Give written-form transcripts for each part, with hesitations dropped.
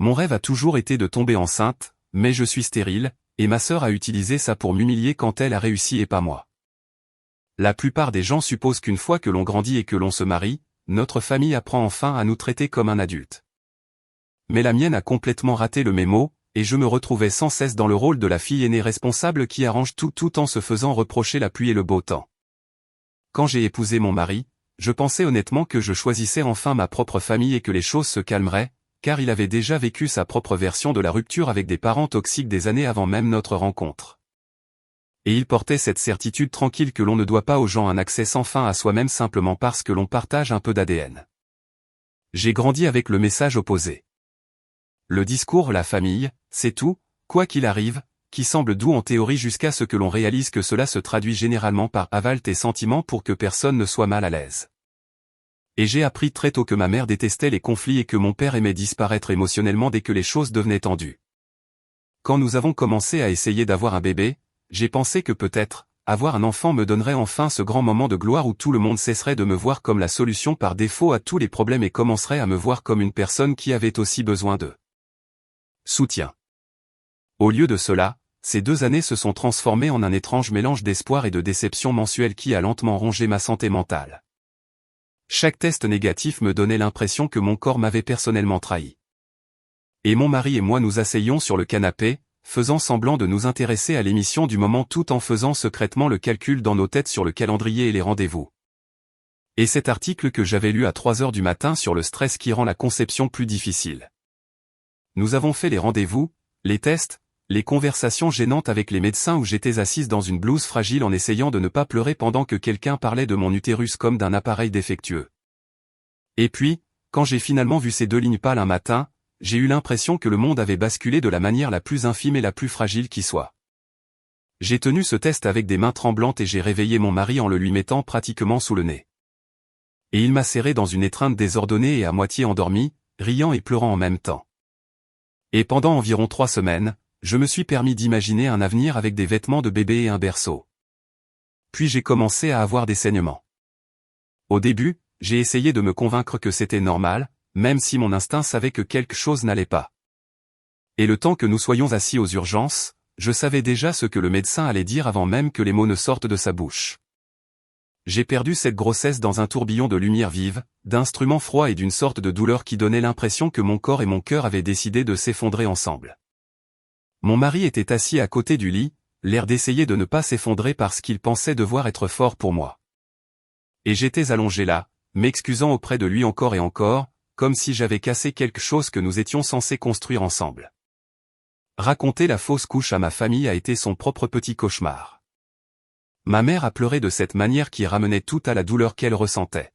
Mon rêve a toujours été de tomber enceinte, mais je suis stérile, et ma sœur a utilisé ça pour m'humilier quand elle a réussi et pas moi. La plupart des gens supposent qu'une fois que l'on grandit et que l'on se marie, notre famille apprend enfin à nous traiter comme un adulte. Mais la mienne a complètement raté le mémo, et je me retrouvais sans cesse dans le rôle de la fille aînée responsable qui arrange tout en se faisant reprocher la pluie et le beau temps. Quand j'ai épousé mon mari, je pensais honnêtement que je choisissais enfin ma propre famille et que les choses se calmeraient, car il avait déjà vécu sa propre version de la rupture avec des parents toxiques des années avant même notre rencontre. Et il portait cette certitude tranquille que l'on ne doit pas aux gens un accès sans fin à soi-même simplement parce que l'on partage un peu d'ADN. J'ai grandi avec le message opposé. Le discours la famille, c'est tout, quoi qu'il arrive, qui semble doux en théorie jusqu'à ce que l'on réalise que cela se traduit généralement par avale tes sentiments pour que personne ne soit mal à l'aise. Et j'ai appris très tôt que ma mère détestait les conflits et que mon père aimait disparaître émotionnellement dès que les choses devenaient tendues. Quand nous avons commencé à essayer d'avoir un bébé, j'ai pensé que peut-être, avoir un enfant me donnerait enfin ce grand moment de gloire où tout le monde cesserait de me voir comme la solution par défaut à tous les problèmes et commencerait à me voir comme une personne qui avait aussi besoin de soutien. Au lieu de cela, ces 2 années se sont transformées en un étrange mélange d'espoir et de déception mensuelle qui a lentement rongé ma santé mentale. Chaque test négatif me donnait l'impression que mon corps m'avait personnellement trahi. Et mon mari et moi nous asseyions sur le canapé, faisant semblant de nous intéresser à l'émission du moment tout en faisant secrètement le calcul dans nos têtes sur le calendrier et les rendez-vous. Et cet article que j'avais lu à 3 heures du matin sur le stress qui rend la conception plus difficile. Nous avons fait les rendez-vous, les tests, les conversations gênantes avec les médecins où j'étais assise dans une blouse fragile en essayant de ne pas pleurer pendant que quelqu'un parlait de mon utérus comme d'un appareil défectueux. Et puis, quand j'ai finalement vu ces 2 lignes pâles un matin, j'ai eu l'impression que le monde avait basculé de la manière la plus infime et la plus fragile qui soit. J'ai tenu ce test avec des mains tremblantes et j'ai réveillé mon mari en le lui mettant pratiquement sous le nez. Et il m'a serré dans une étreinte désordonnée et à moitié endormi, riant et pleurant en même temps. Et pendant environ 3 semaines, je me suis permis d'imaginer un avenir avec des vêtements de bébé et un berceau. Puis j'ai commencé à avoir des saignements. Au début, j'ai essayé de me convaincre que c'était normal, même si mon instinct savait que quelque chose n'allait pas. Et le temps que nous soyons assis aux urgences, je savais déjà ce que le médecin allait dire avant même que les mots ne sortent de sa bouche. J'ai perdu cette grossesse dans un tourbillon de lumière vive, d'instruments froids et d'une sorte de douleur qui donnait l'impression que mon corps et mon cœur avaient décidé de s'effondrer ensemble. Mon mari était assis à côté du lit, l'air d'essayer de ne pas s'effondrer parce qu'il pensait devoir être fort pour moi. Et j'étais allongé là, m'excusant auprès de lui encore et encore, comme si j'avais cassé quelque chose que nous étions censés construire ensemble. Raconter la fausse couche à ma famille a été son propre petit cauchemar. Ma mère a pleuré de cette manière qui ramenait tout à la douleur qu'elle ressentait.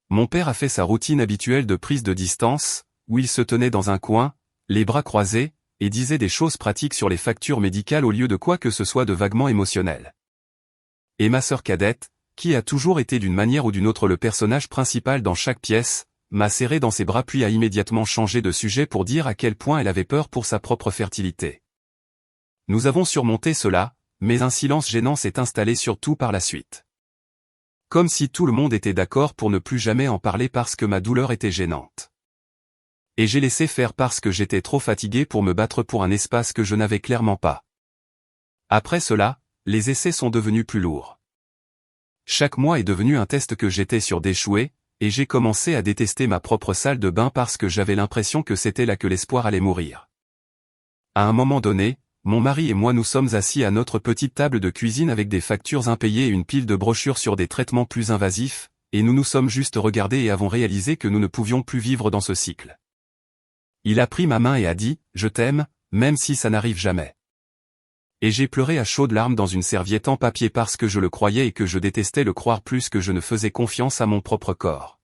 Mon père a fait sa routine habituelle de prise de distance, où il se tenait dans un coin, les bras croisés, et disait des choses pratiques sur les factures médicales au lieu de quoi que ce soit de vaguement émotionnel. Et ma sœur cadette, qui a toujours été d'une manière ou d'une autre le personnage principal dans chaque pièce, m'a serré dans ses bras puis a immédiatement changé de sujet pour dire à quel point elle avait peur pour sa propre fertilité. Nous avons surmonté cela, mais un silence gênant s'est installé surtout par la suite. Comme si tout le monde était d'accord pour ne plus jamais en parler parce que ma douleur était gênante. Et j'ai laissé faire parce que j'étais trop fatigué pour me battre pour un espace que je n'avais clairement pas. Après cela, les essais sont devenus plus lourds. Chaque mois est devenu un test que j'étais sûr d'échouer, et j'ai commencé à détester ma propre salle de bain parce que j'avais l'impression que c'était là que l'espoir allait mourir. À un moment donné, mon mari et moi nous sommes assis à notre petite table de cuisine avec des factures impayées et une pile de brochures sur des traitements plus invasifs, et nous nous sommes juste regardés et avons réalisé que nous ne pouvions plus vivre dans ce cycle. Il a pris ma main et a dit « Je t'aime, même si ça n'arrive jamais ». Et j'ai pleuré à chaudes larmes dans une serviette en papier parce que je le croyais et que je détestais le croire plus que je ne faisais confiance à mon propre corps.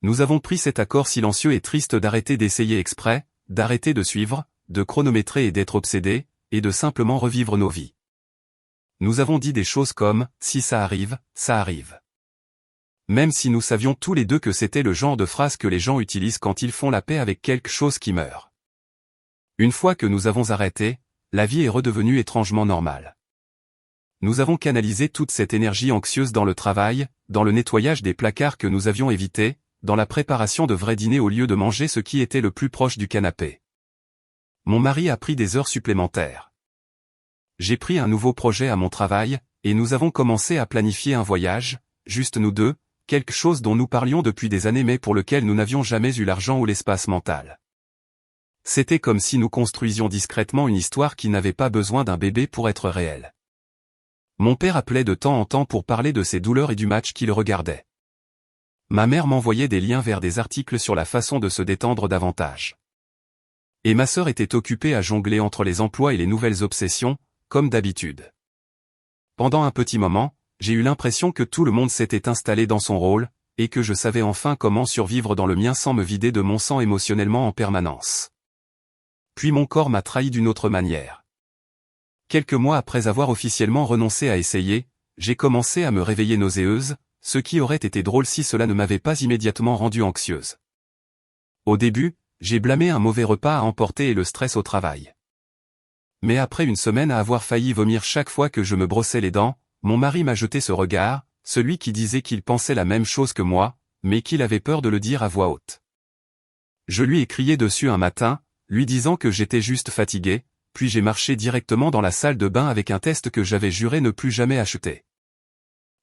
Nous avons pris cet accord silencieux et triste d'arrêter d'essayer exprès, d'arrêter de suivre, de chronométrer et d'être obsédés, et de simplement revivre nos vies. Nous avons dit des choses comme « Si ça arrive, ça arrive ». Même si nous savions tous les deux que c'était le genre de phrase que les gens utilisent quand ils font la paix avec quelque chose qui meurt. Une fois que nous avons arrêté, la vie est redevenue étrangement normale. Nous avons canalisé toute cette énergie anxieuse dans le travail, dans le nettoyage des placards que nous avions évités, dans la préparation de vrais dîners au lieu de manger ce qui était le plus proche du canapé. Mon mari a pris des heures supplémentaires. J'ai pris un nouveau projet à mon travail, et nous avons commencé à planifier un voyage, juste nous deux, quelque chose dont nous parlions depuis des années mais pour lequel nous n'avions jamais eu l'argent ou l'espace mental. C'était comme si nous construisions discrètement une histoire qui n'avait pas besoin d'un bébé pour être réelle. Mon père appelait de temps en temps pour parler de ses douleurs et du match qu'il regardait. Ma mère m'envoyait des liens vers des articles sur la façon de se détendre davantage. Et ma sœur était occupée à jongler entre les emplois et les nouvelles obsessions, comme d'habitude. Pendant un petit moment, j'ai eu l'impression que tout le monde s'était installé dans son rôle, et que je savais enfin comment survivre dans le mien sans me vider de mon sang émotionnellement en permanence. Puis mon corps m'a trahi d'une autre manière. Quelques mois après avoir officiellement renoncé à essayer, j'ai commencé à me réveiller nauséeuse, ce qui aurait été drôle si cela ne m'avait pas immédiatement rendue anxieuse. Au début, j'ai blâmé un mauvais repas à emporter et le stress au travail. Mais après une semaine à avoir failli vomir chaque fois que je me brossais les dents, mon mari m'a jeté ce regard, celui qui disait qu'il pensait la même chose que moi, mais qu'il avait peur de le dire à voix haute. Je lui ai crié dessus un matin, lui disant que j'étais juste fatigué, puis j'ai marché directement dans la salle de bain avec un test que j'avais juré ne plus jamais acheter.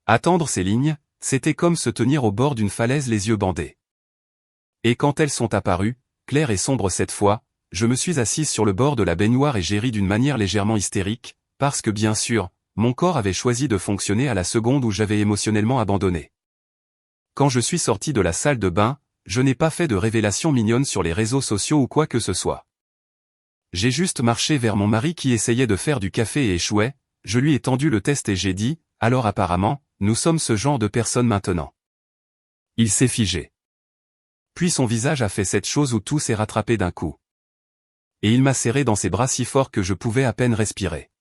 Attendre ces lignes, c'était comme se tenir au bord d'une falaise les yeux bandés. Et quand elles sont apparues, claires et sombres cette fois, je me suis assise sur le bord de la baignoire et j'ai ri d'une manière légèrement hystérique, parce que bien sûr, mon corps avait choisi de fonctionner à la seconde où j'avais émotionnellement abandonné. Quand je suis sorti de la salle de bain, je n'ai pas fait de révélations mignonnes sur les réseaux sociaux ou quoi que ce soit. J'ai juste marché vers mon mari qui essayait de faire du café et échouait, je lui ai tendu le test et j'ai dit, alors apparemment, nous sommes ce genre de personnes maintenant. Il s'est figé. Puis son visage a fait cette chose où tout s'est rattrapé d'un coup. Et il m'a serré dans ses bras si fort que je pouvais à peine respirer.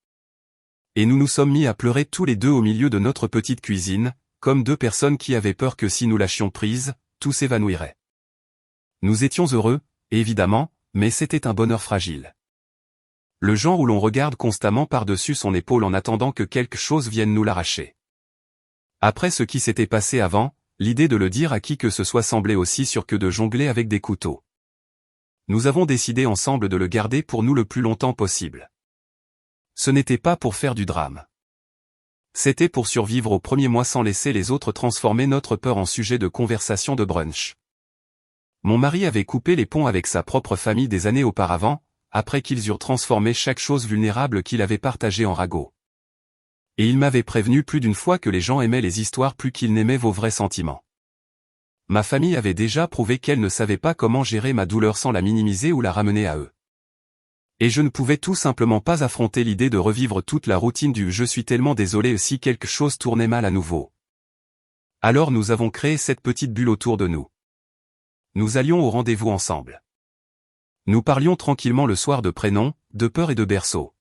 Et nous nous sommes mis à pleurer tous les deux au milieu de notre petite cuisine, comme deux personnes qui avaient peur que si nous lâchions prise, tout s'évanouirait. Nous étions heureux, évidemment, mais c'était un bonheur fragile. Le genre où l'on regarde constamment par-dessus son épaule en attendant que quelque chose vienne nous l'arracher. Après ce qui s'était passé avant, l'idée de le dire à qui que ce soit semblait aussi sûre que de jongler avec des couteaux. Nous avons décidé ensemble de le garder pour nous le plus longtemps possible. Ce n'était pas pour faire du drame. C'était pour survivre au premier mois sans laisser les autres transformer notre peur en sujet de conversation de brunch. Mon mari avait coupé les ponts avec sa propre famille des années auparavant, après qu'ils eurent transformé chaque chose vulnérable qu'il avait partagée en ragots. Et il m'avait prévenu plus d'une fois que les gens aimaient les histoires plus qu'ils n'aimaient vos vrais sentiments. Ma famille avait déjà prouvé qu'elle ne savait pas comment gérer ma douleur sans la minimiser ou la ramener à eux. Et je ne pouvais tout simplement pas affronter l'idée de revivre toute la routine du « je suis tellement désolé » si quelque chose tournait mal à nouveau. Alors nous avons créé cette petite bulle autour de nous. Nous allions au rendez-vous ensemble. Nous parlions tranquillement le soir de prénoms, de peur et de berceau.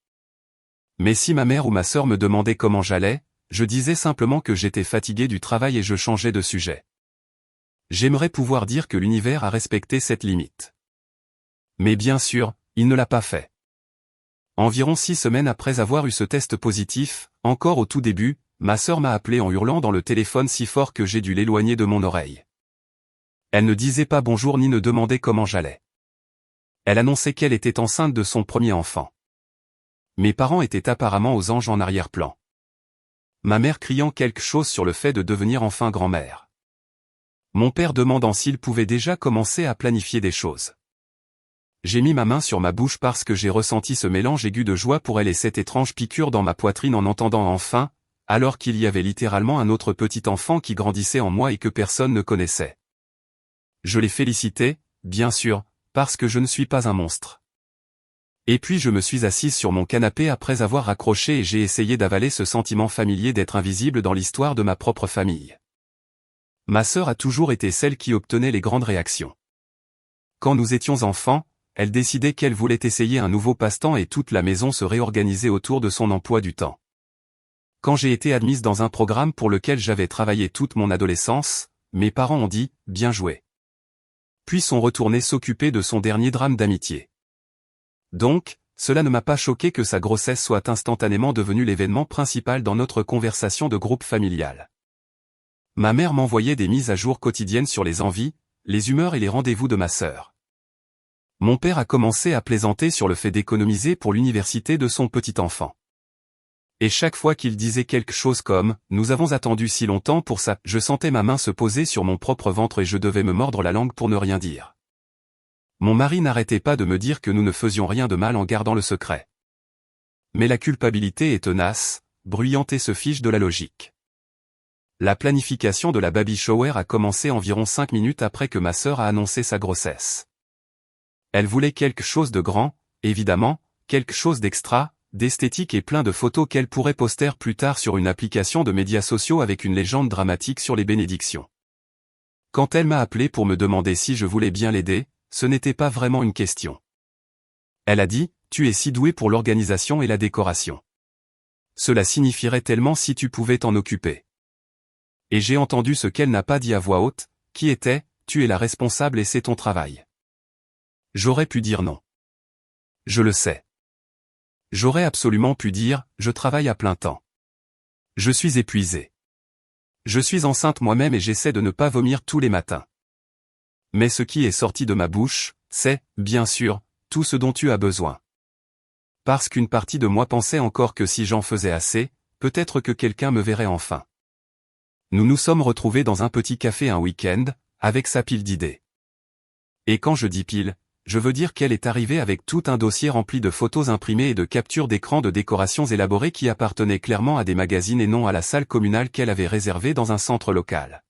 Mais si ma mère ou ma sœur me demandaient comment j'allais, je disais simplement que j'étais fatigué du travail et je changeais de sujet. J'aimerais pouvoir dire que l'univers a respecté cette limite. Mais bien sûr, il ne l'a pas fait. Environ 6 semaines après avoir eu ce test positif, encore au tout début, ma sœur m'a appelé en hurlant dans le téléphone si fort que j'ai dû l'éloigner de mon oreille. Elle ne disait pas bonjour ni ne demandait comment j'allais. Elle annonçait qu'elle était enceinte de son premier enfant. Mes parents étaient apparemment aux anges en arrière-plan. Ma mère criant quelque chose sur le fait de devenir enfin grand-mère. Mon père demandant s'il pouvait déjà commencer à planifier des choses. J'ai mis ma main sur ma bouche parce que j'ai ressenti ce mélange aigu de joie pour elle et cette étrange piqûre dans ma poitrine en entendant enfin, alors qu'il y avait littéralement un autre petit enfant qui grandissait en moi et que personne ne connaissait. Je l'ai félicité, bien sûr, parce que je ne suis pas un monstre. Et puis je me suis assise sur mon canapé après avoir raccroché et j'ai essayé d'avaler ce sentiment familier d'être invisible dans l'histoire de ma propre famille. Ma sœur a toujours été celle qui obtenait les grandes réactions. Quand nous étions enfants, elle décidait qu'elle voulait essayer un nouveau passe-temps et toute la maison se réorganisait autour de son emploi du temps. Quand j'ai été admise dans un programme pour lequel j'avais travaillé toute mon adolescence, mes parents ont dit « bien joué ». Puis sont retournés s'occuper de son dernier drame d'amitié. Donc, cela ne m'a pas choqué que sa grossesse soit instantanément devenue l'événement principal dans notre conversation de groupe familial. Ma mère m'envoyait des mises à jour quotidiennes sur les envies, les humeurs et les rendez-vous de ma sœur. Mon père a commencé à plaisanter sur le fait d'économiser pour l'université de son petit enfant. Et chaque fois qu'il disait quelque chose comme « Nous avons attendu si longtemps pour ça », je sentais ma main se poser sur mon propre ventre et je devais me mordre la langue pour ne rien dire. Mon mari n'arrêtait pas de me dire que nous ne faisions rien de mal en gardant le secret. Mais la culpabilité est tenace, bruyante et se fiche de la logique. La planification de la baby shower a commencé environ 5 minutes après que ma sœur a annoncé sa grossesse. Elle voulait quelque chose de grand, évidemment, quelque chose d'extra, d'esthétique et plein de photos qu'elle pourrait poster plus tard sur une application de médias sociaux avec une légende dramatique sur les bénédictions. Quand elle m'a appelé pour me demander si je voulais bien l'aider, ce n'était pas vraiment une question. Elle a dit, « Tu es si doué pour l'organisation et la décoration. Cela signifierait tellement si tu pouvais t'en occuper. » Et j'ai entendu ce qu'elle n'a pas dit à voix haute, qui était, « Tu es la responsable et c'est ton travail. » J'aurais pu dire non. Je le sais. J'aurais absolument pu dire, je travaille à plein temps. Je suis épuisé. Je suis enceinte moi-même et j'essaie de ne pas vomir tous les matins. Mais ce qui est sorti de ma bouche, c'est, bien sûr, tout ce dont tu as besoin. Parce qu'une partie de moi pensait encore que si j'en faisais assez, peut-être que quelqu'un me verrait enfin. Nous nous sommes retrouvés dans un petit café un week-end, avec sa pile d'idées. Et quand je dis pile, je veux dire qu'elle est arrivée avec tout un dossier rempli de photos imprimées et de captures d'écran de décorations élaborées qui appartenaient clairement à des magazines et non à la salle communale qu'elle avait réservée dans un centre local.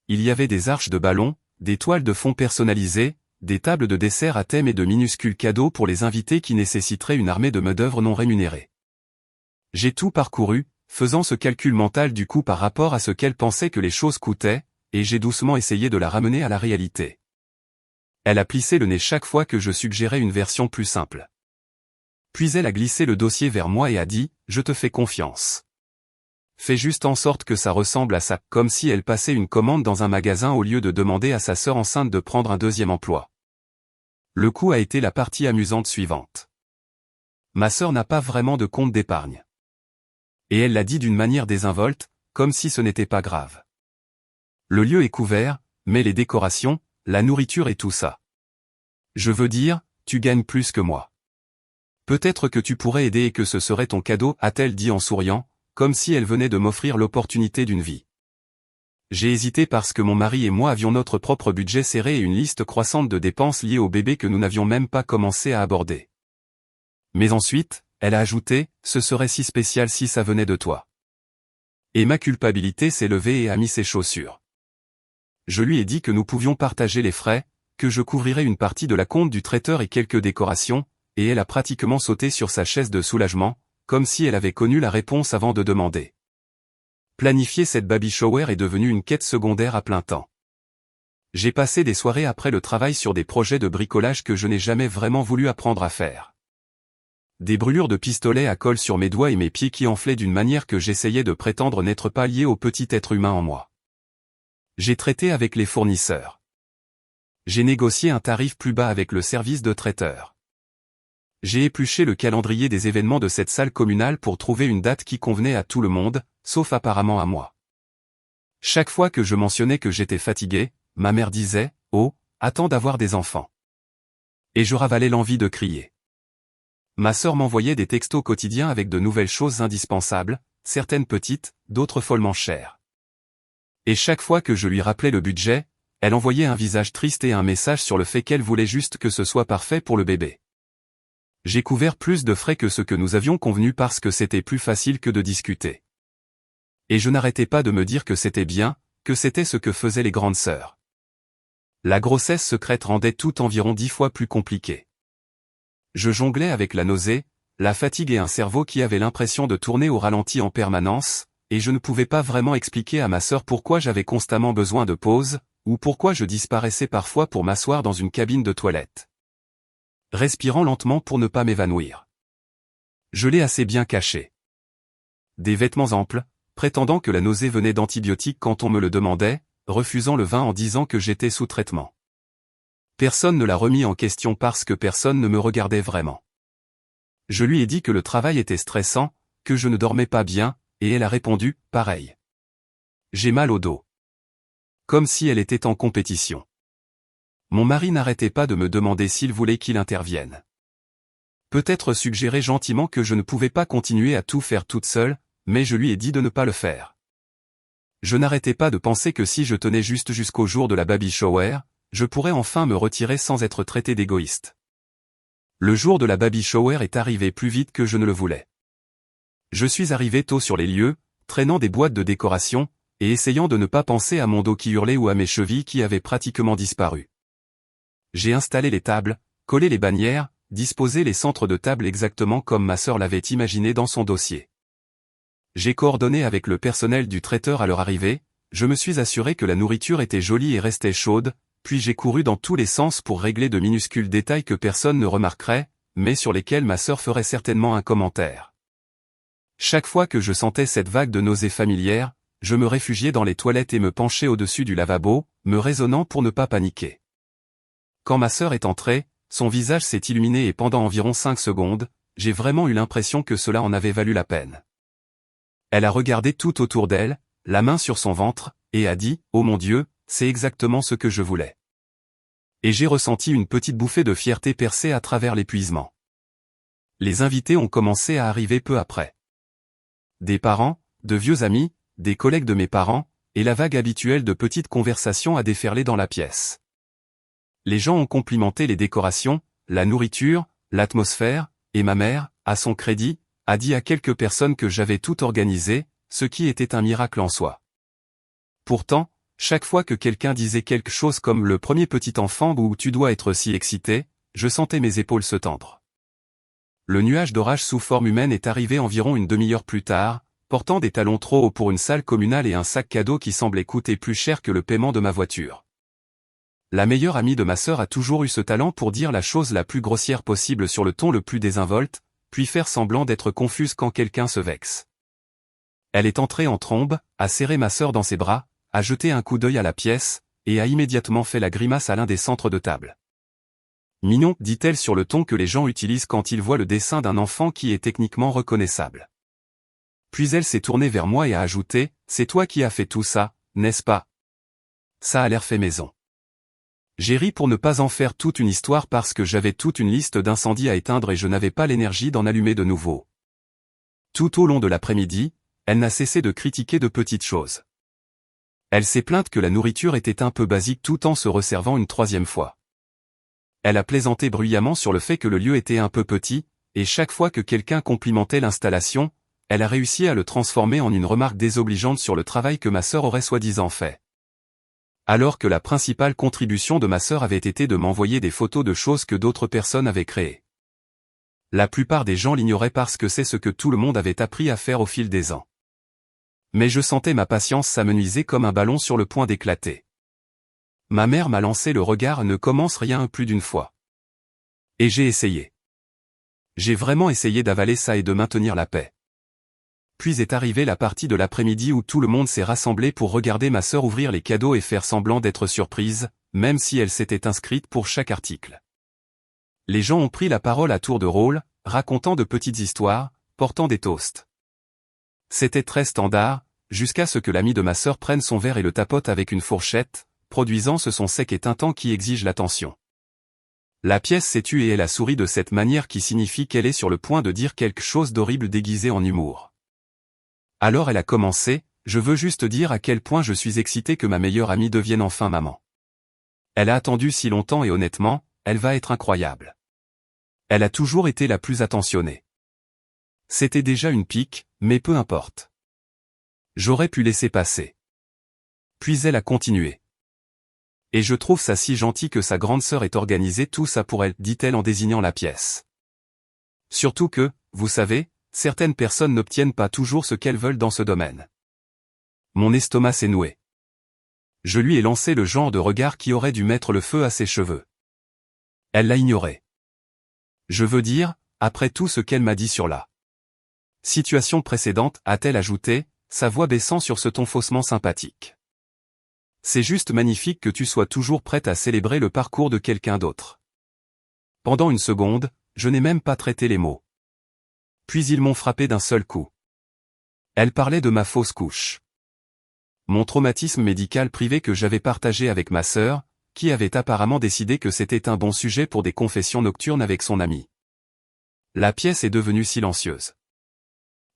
Il y avait des arches de ballons, des toiles de fond personnalisées, des tables de dessert à thème et de minuscules cadeaux pour les invités qui nécessiteraient une armée de main-d'œuvre non rémunérée. J'ai tout parcouru, faisant ce calcul mental du coût par rapport à ce qu'elle pensait que les choses coûtaient, et j'ai doucement essayé de la ramener à la réalité. Elle a plissé le nez chaque fois que je suggérais une version plus simple. Puis elle a glissé le dossier vers moi et a dit, « Je te fais confiance. Fais juste en sorte que ça ressemble à ça, comme si elle passait une commande dans un magasin au lieu de demander à sa sœur enceinte de prendre un deuxième emploi. » Le coup a été la partie amusante suivante. Ma sœur n'a pas vraiment de compte d'épargne. Et elle l'a dit d'une manière désinvolte, comme si ce n'était pas grave. Le lieu est couvert, mais les décorations, la nourriture et tout ça. Je veux dire, tu gagnes plus que moi. Peut-être que tu pourrais aider et que ce serait ton cadeau, a-t-elle dit en souriant, comme si elle venait de m'offrir l'opportunité d'une vie. J'ai hésité parce que mon mari et moi avions notre propre budget serré et une liste croissante de dépenses liées au bébé que nous n'avions même pas commencé à aborder. Mais ensuite, elle a ajouté, ce serait si spécial si ça venait de toi. Et ma culpabilité s'est levée et a mis ses chaussures. Je lui ai dit que nous pouvions partager les frais, que je couvrirais une partie de la compte du traiteur et quelques décorations, et elle a pratiquement sauté sur sa chaise de soulagement, comme si elle avait connu la réponse avant de demander. Planifier cette baby shower est devenu une quête secondaire à plein temps. J'ai passé des soirées après le travail sur des projets de bricolage que je n'ai jamais vraiment voulu apprendre à faire. Des brûlures de pistolet à colle sur mes doigts et mes pieds qui enflaient d'une manière que j'essayais de prétendre n'être pas liée au petit être humain en moi. J'ai traité avec les fournisseurs. J'ai négocié un tarif plus bas avec le service de traiteur. J'ai épluché le calendrier des événements de cette salle communale pour trouver une date qui convenait à tout le monde, sauf apparemment à moi. Chaque fois que je mentionnais que j'étais fatigué, ma mère disait « Oh, attends d'avoir des enfants ». Et je ravalais l'envie de crier. Ma sœur m'envoyait des textos quotidiens avec de nouvelles choses indispensables, certaines petites, d'autres follement chères. Et chaque fois que je lui rappelais le budget, elle envoyait un visage triste et un message sur le fait qu'elle voulait juste que ce soit parfait pour le bébé. J'ai couvert plus de frais que ce que nous avions convenu parce que c'était plus facile que de discuter. Et je n'arrêtais pas de me dire que c'était bien, que c'était ce que faisaient les grandes sœurs. La grossesse secrète rendait tout environ 10 fois plus compliqué. Je jonglais avec la nausée, la fatigue et un cerveau qui avait l'impression de tourner au ralenti en permanence, et je ne pouvais pas vraiment expliquer à ma sœur pourquoi j'avais constamment besoin de pause, ou pourquoi je disparaissais parfois pour m'asseoir dans une cabine de toilette. Respirant lentement pour ne pas m'évanouir. Je l'ai assez bien caché. Des vêtements amples, prétendant que la nausée venait d'antibiotiques quand on me le demandait, refusant le vin en disant que j'étais sous traitement. Personne ne l'a remis en question parce que personne ne me regardait vraiment. Je lui ai dit que le travail était stressant, que je ne dormais pas bien, et elle a répondu, pareil. J'ai mal au dos. Comme si elle était en compétition. Mon mari n'arrêtait pas de me demander s'il voulait qu'il intervienne. Peut-être suggérer gentiment que je ne pouvais pas continuer à tout faire toute seule, mais je lui ai dit de ne pas le faire. Je n'arrêtais pas de penser que si je tenais juste jusqu'au jour de la baby shower, je pourrais enfin me retirer sans être traité d'égoïste. Le jour de la baby shower est arrivé plus vite que je ne le voulais. Je suis arrivé tôt sur les lieux, traînant des boîtes de décoration, et essayant de ne pas penser à mon dos qui hurlait ou à mes chevilles qui avaient pratiquement disparu. J'ai installé les tables, collé les bannières, disposé les centres de table exactement comme ma sœur l'avait imaginé dans son dossier. J'ai coordonné avec le personnel du traiteur à leur arrivée, je me suis assuré que la nourriture était jolie et restait chaude, puis j'ai couru dans tous les sens pour régler de minuscules détails que personne ne remarquerait, mais sur lesquels ma sœur ferait certainement un commentaire. Chaque fois que je sentais cette vague de nausées familières, je me réfugiais dans les toilettes et me penchais au-dessus du lavabo, me raisonnant pour ne pas paniquer. Quand ma sœur est entrée, son visage s'est illuminé et pendant environ 5 secondes, j'ai vraiment eu l'impression que cela en avait valu la peine. Elle a regardé tout autour d'elle, la main sur son ventre, et a dit « Oh mon Dieu, c'est exactement ce que je voulais ». Et j'ai ressenti une petite bouffée de fierté percer à travers l'épuisement. Les invités ont commencé à arriver peu après. Des parents, de vieux amis, des collègues de mes parents, et la vague habituelle de petites conversations a déferlé dans la pièce. Les gens ont complimenté les décorations, la nourriture, l'atmosphère, et ma mère, à son crédit, a dit à quelques personnes que j'avais tout organisé, ce qui était un miracle en soi. Pourtant, chaque fois que quelqu'un disait quelque chose comme le premier petit enfant ou tu dois être si excité, je sentais mes épaules se tendre. Le nuage d'orage sous forme humaine est arrivé environ une demi-heure plus tard, portant des talons trop hauts pour une salle communale et un sac cadeau qui semblait coûter plus cher que le paiement de ma voiture. La meilleure amie de ma sœur a toujours eu ce talent pour dire la chose la plus grossière possible sur le ton le plus désinvolte, puis faire semblant d'être confuse quand quelqu'un se vexe. Elle est entrée en trombe, a serré ma sœur dans ses bras, a jeté un coup d'œil à la pièce, et a immédiatement fait la grimace à l'un des centres de table. Mignon, dit-elle sur le ton que les gens utilisent quand ils voient le dessin d'un enfant qui est techniquement reconnaissable. Puis elle s'est tournée vers moi et a ajouté, « C'est toi qui as fait tout ça, n'est-ce pas ? Ça a l'air fait maison. » J'ai ri pour ne pas en faire toute une histoire parce que j'avais toute une liste d'incendies à éteindre et je n'avais pas l'énergie d'en allumer de nouveau. Tout au long de l'après-midi, elle n'a cessé de critiquer de petites choses. Elle s'est plainte que la nourriture était un peu basique tout en se resservant une 3e fois. Elle a plaisanté bruyamment sur le fait que le lieu était un peu petit, et chaque fois que quelqu'un complimentait l'installation, elle a réussi à le transformer en une remarque désobligeante sur le travail que ma sœur aurait soi-disant fait. Alors que la principale contribution de ma sœur avait été de m'envoyer des photos de choses que d'autres personnes avaient créées. La plupart des gens l'ignoraient parce que c'est ce que tout le monde avait appris à faire au fil des ans. Mais je sentais ma patience s'amenuiser comme un ballon sur le point d'éclater. Ma mère m'a lancé le regard « Ne commence rien plus d'une fois ». Et j'ai essayé. J'ai vraiment essayé d'avaler ça et de maintenir la paix. Puis est arrivée la partie de l'après-midi où tout le monde s'est rassemblé pour regarder ma sœur ouvrir les cadeaux et faire semblant d'être surprise, même si elle s'était inscrite pour chaque article. Les gens ont pris la parole à tour de rôle, racontant de petites histoires, portant des toasts. C'était très standard, jusqu'à ce que l'ami de ma sœur prenne son verre et le tapote avec une fourchette, produisant ce son sec et tintant qui exige l'attention. La pièce s'est tue et elle a souri de cette manière qui signifie qu'elle est sur le point de dire quelque chose d'horrible déguisé en humour. Alors elle a commencé, « Je veux juste dire à quel point je suis excité que ma meilleure amie devienne enfin maman. Elle a attendu si longtemps et honnêtement, elle va être incroyable. Elle a toujours été la plus attentionnée. C'était déjà une pique, mais peu importe. J'aurais pu laisser passer. » Puis elle a continué. « Et je trouve ça si gentil que sa grande sœur ait organisé tout ça pour elle, dit-elle en désignant la pièce. Surtout que, vous savez, certaines personnes n'obtiennent pas toujours ce qu'elles veulent dans ce domaine. » Mon estomac s'est noué. Je lui ai lancé le genre de regard qui aurait dû mettre le feu à ses cheveux. Elle l'a ignoré. Je veux dire, après tout ce qu'elle m'a dit sur la situation précédente, a-t-elle ajouté, sa voix baissant sur ce ton faussement sympathique. C'est juste magnifique que tu sois toujours prête à célébrer le parcours de quelqu'un d'autre. Pendant une seconde, je n'ai même pas traité les mots. Puis ils m'ont frappé d'un seul coup. Elle parlait de ma fausse couche. Mon traumatisme médical privé que j'avais partagé avec ma sœur, qui avait apparemment décidé que c'était un bon sujet pour des confessions nocturnes avec son ami. La pièce est devenue silencieuse.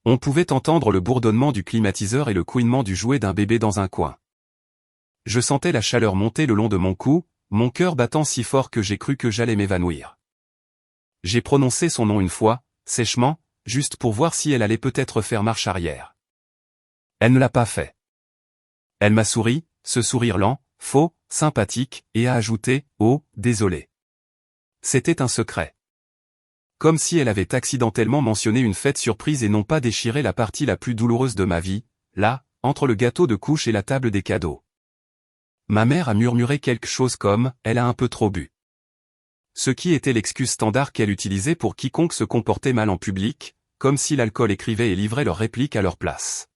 On pouvait entendre le bourdonnement du climatiseur et le couinement du jouet d'un bébé dans un coin. Je sentais la chaleur monter le long de mon cou, mon cœur battant si fort que j'ai cru que j'allais m'évanouir. J'ai prononcé son nom une fois, sèchement, juste pour voir si elle allait peut-être faire marche arrière. Elle ne l'a pas fait. Elle m'a souri, ce sourire lent, faux, sympathique, et a ajouté « Oh, désolé ». C'était un secret. Comme si elle avait accidentellement mentionné une fête surprise et non pas déchiré la partie la plus douloureuse de ma vie, là, entre le gâteau de couche et la table des cadeaux. Ma mère a murmuré quelque chose comme « Elle a un peu trop bu ». Ce qui était l'excuse standard qu'elle utilisait pour quiconque se comportait mal en public, comme si l'alcool écrivait et livrait leurs répliques à leur place.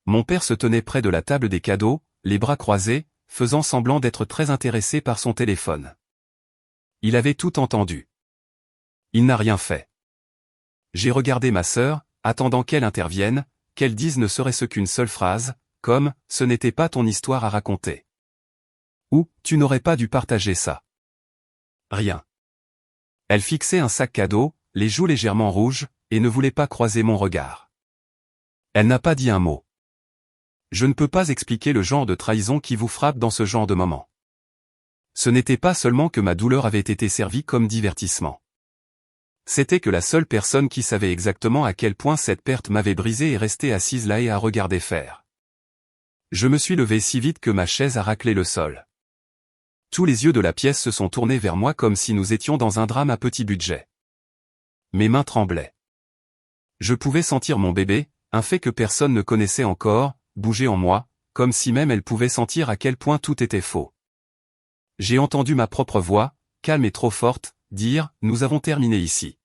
Mon père se tenait près de la table des cadeaux, les bras croisés, faisant semblant d'être très intéressé par son téléphone. Il avait tout entendu. Il n'a rien fait. J'ai regardé ma sœur, attendant qu'elle intervienne, qu'elle dise ne serait-ce qu'une seule phrase, comme « Ce n'était pas ton histoire à raconter ». Ou « Tu n'aurais pas dû partager ça ». Rien. Elle fixait un sac cadeau, les joues légèrement rouges, et ne voulait pas croiser mon regard. Elle n'a pas dit un mot. Je ne peux pas expliquer le genre de trahison qui vous frappe dans ce genre de moment. Ce n'était pas seulement que ma douleur avait été servie comme divertissement. C'était que la seule personne qui savait exactement à quel point cette perte m'avait brisé est restée assise là et a regardé faire. Je me suis levé si vite que ma chaise a raclé le sol. Tous les yeux de la pièce se sont tournés vers moi comme si nous étions dans un drame à petit budget. Mes mains tremblaient. Je pouvais sentir mon bébé, un fait que personne ne connaissait encore, bouger en moi, comme si même elle pouvait sentir à quel point tout était faux. J'ai entendu ma propre voix, calme et trop forte, dire « Nous avons terminé ici ».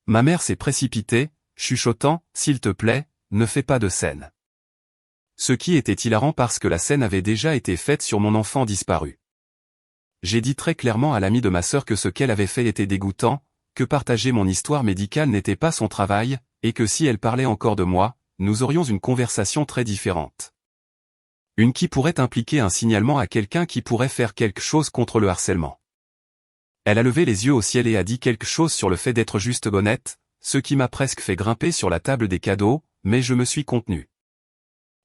Ma mère s'est précipitée, chuchotant « S'il te plaît, ne fais pas de scène ». Ce qui était hilarant parce que la scène avait déjà été faite sur mon enfant disparu. J'ai dit très clairement à l'amie de ma sœur que ce qu'elle avait fait était dégoûtant, que partager mon histoire médicale n'était pas son travail, et que si elle parlait encore de moi, nous aurions une conversation très différente. Une qui pourrait impliquer un signalement à quelqu'un qui pourrait faire quelque chose contre le harcèlement. Elle a levé les yeux au ciel et a dit quelque chose sur le fait d'être juste honnête, ce qui m'a presque fait grimper sur la table des cadeaux, mais je me suis contenu.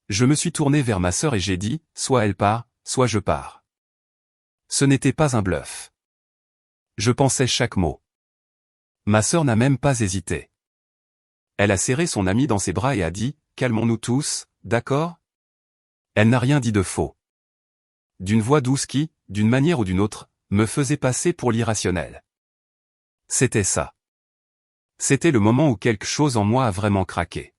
Je me suis tourné vers ma sœur et j'ai dit, soit elle part, soit je pars. Ce n'était pas un bluff. Je pensais chaque mot. Ma sœur n'a même pas hésité. Elle a serré son amie dans ses bras et a dit, calmons-nous tous, d'accord ? Elle n'a rien dit de faux. D'une voix douce qui, d'une manière ou d'une autre, me faisait passer pour l'irrationnel. C'était ça. C'était le moment où quelque chose en moi a vraiment craqué.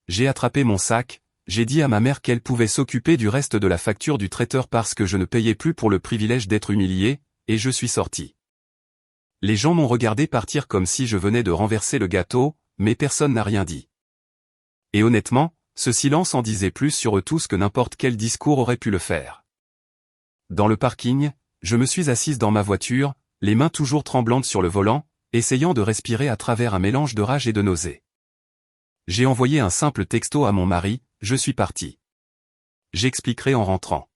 J'ai attrapé mon sac, j'ai dit à ma mère qu'elle pouvait s'occuper du reste de la facture du traiteur parce que je ne payais plus pour le privilège d'être humilié, et je suis sorti. Les gens m'ont regardé partir comme si je venais de renverser le gâteau, mais personne n'a rien dit. Et honnêtement, ce silence en disait plus sur eux tous que n'importe quel discours aurait pu le faire. Dans le parking, je me suis assise dans ma voiture, les mains toujours tremblantes sur le volant, essayant de respirer à travers un mélange de rage et de nausée. J'ai envoyé un simple texto à mon mari, je suis parti. J'expliquerai en rentrant.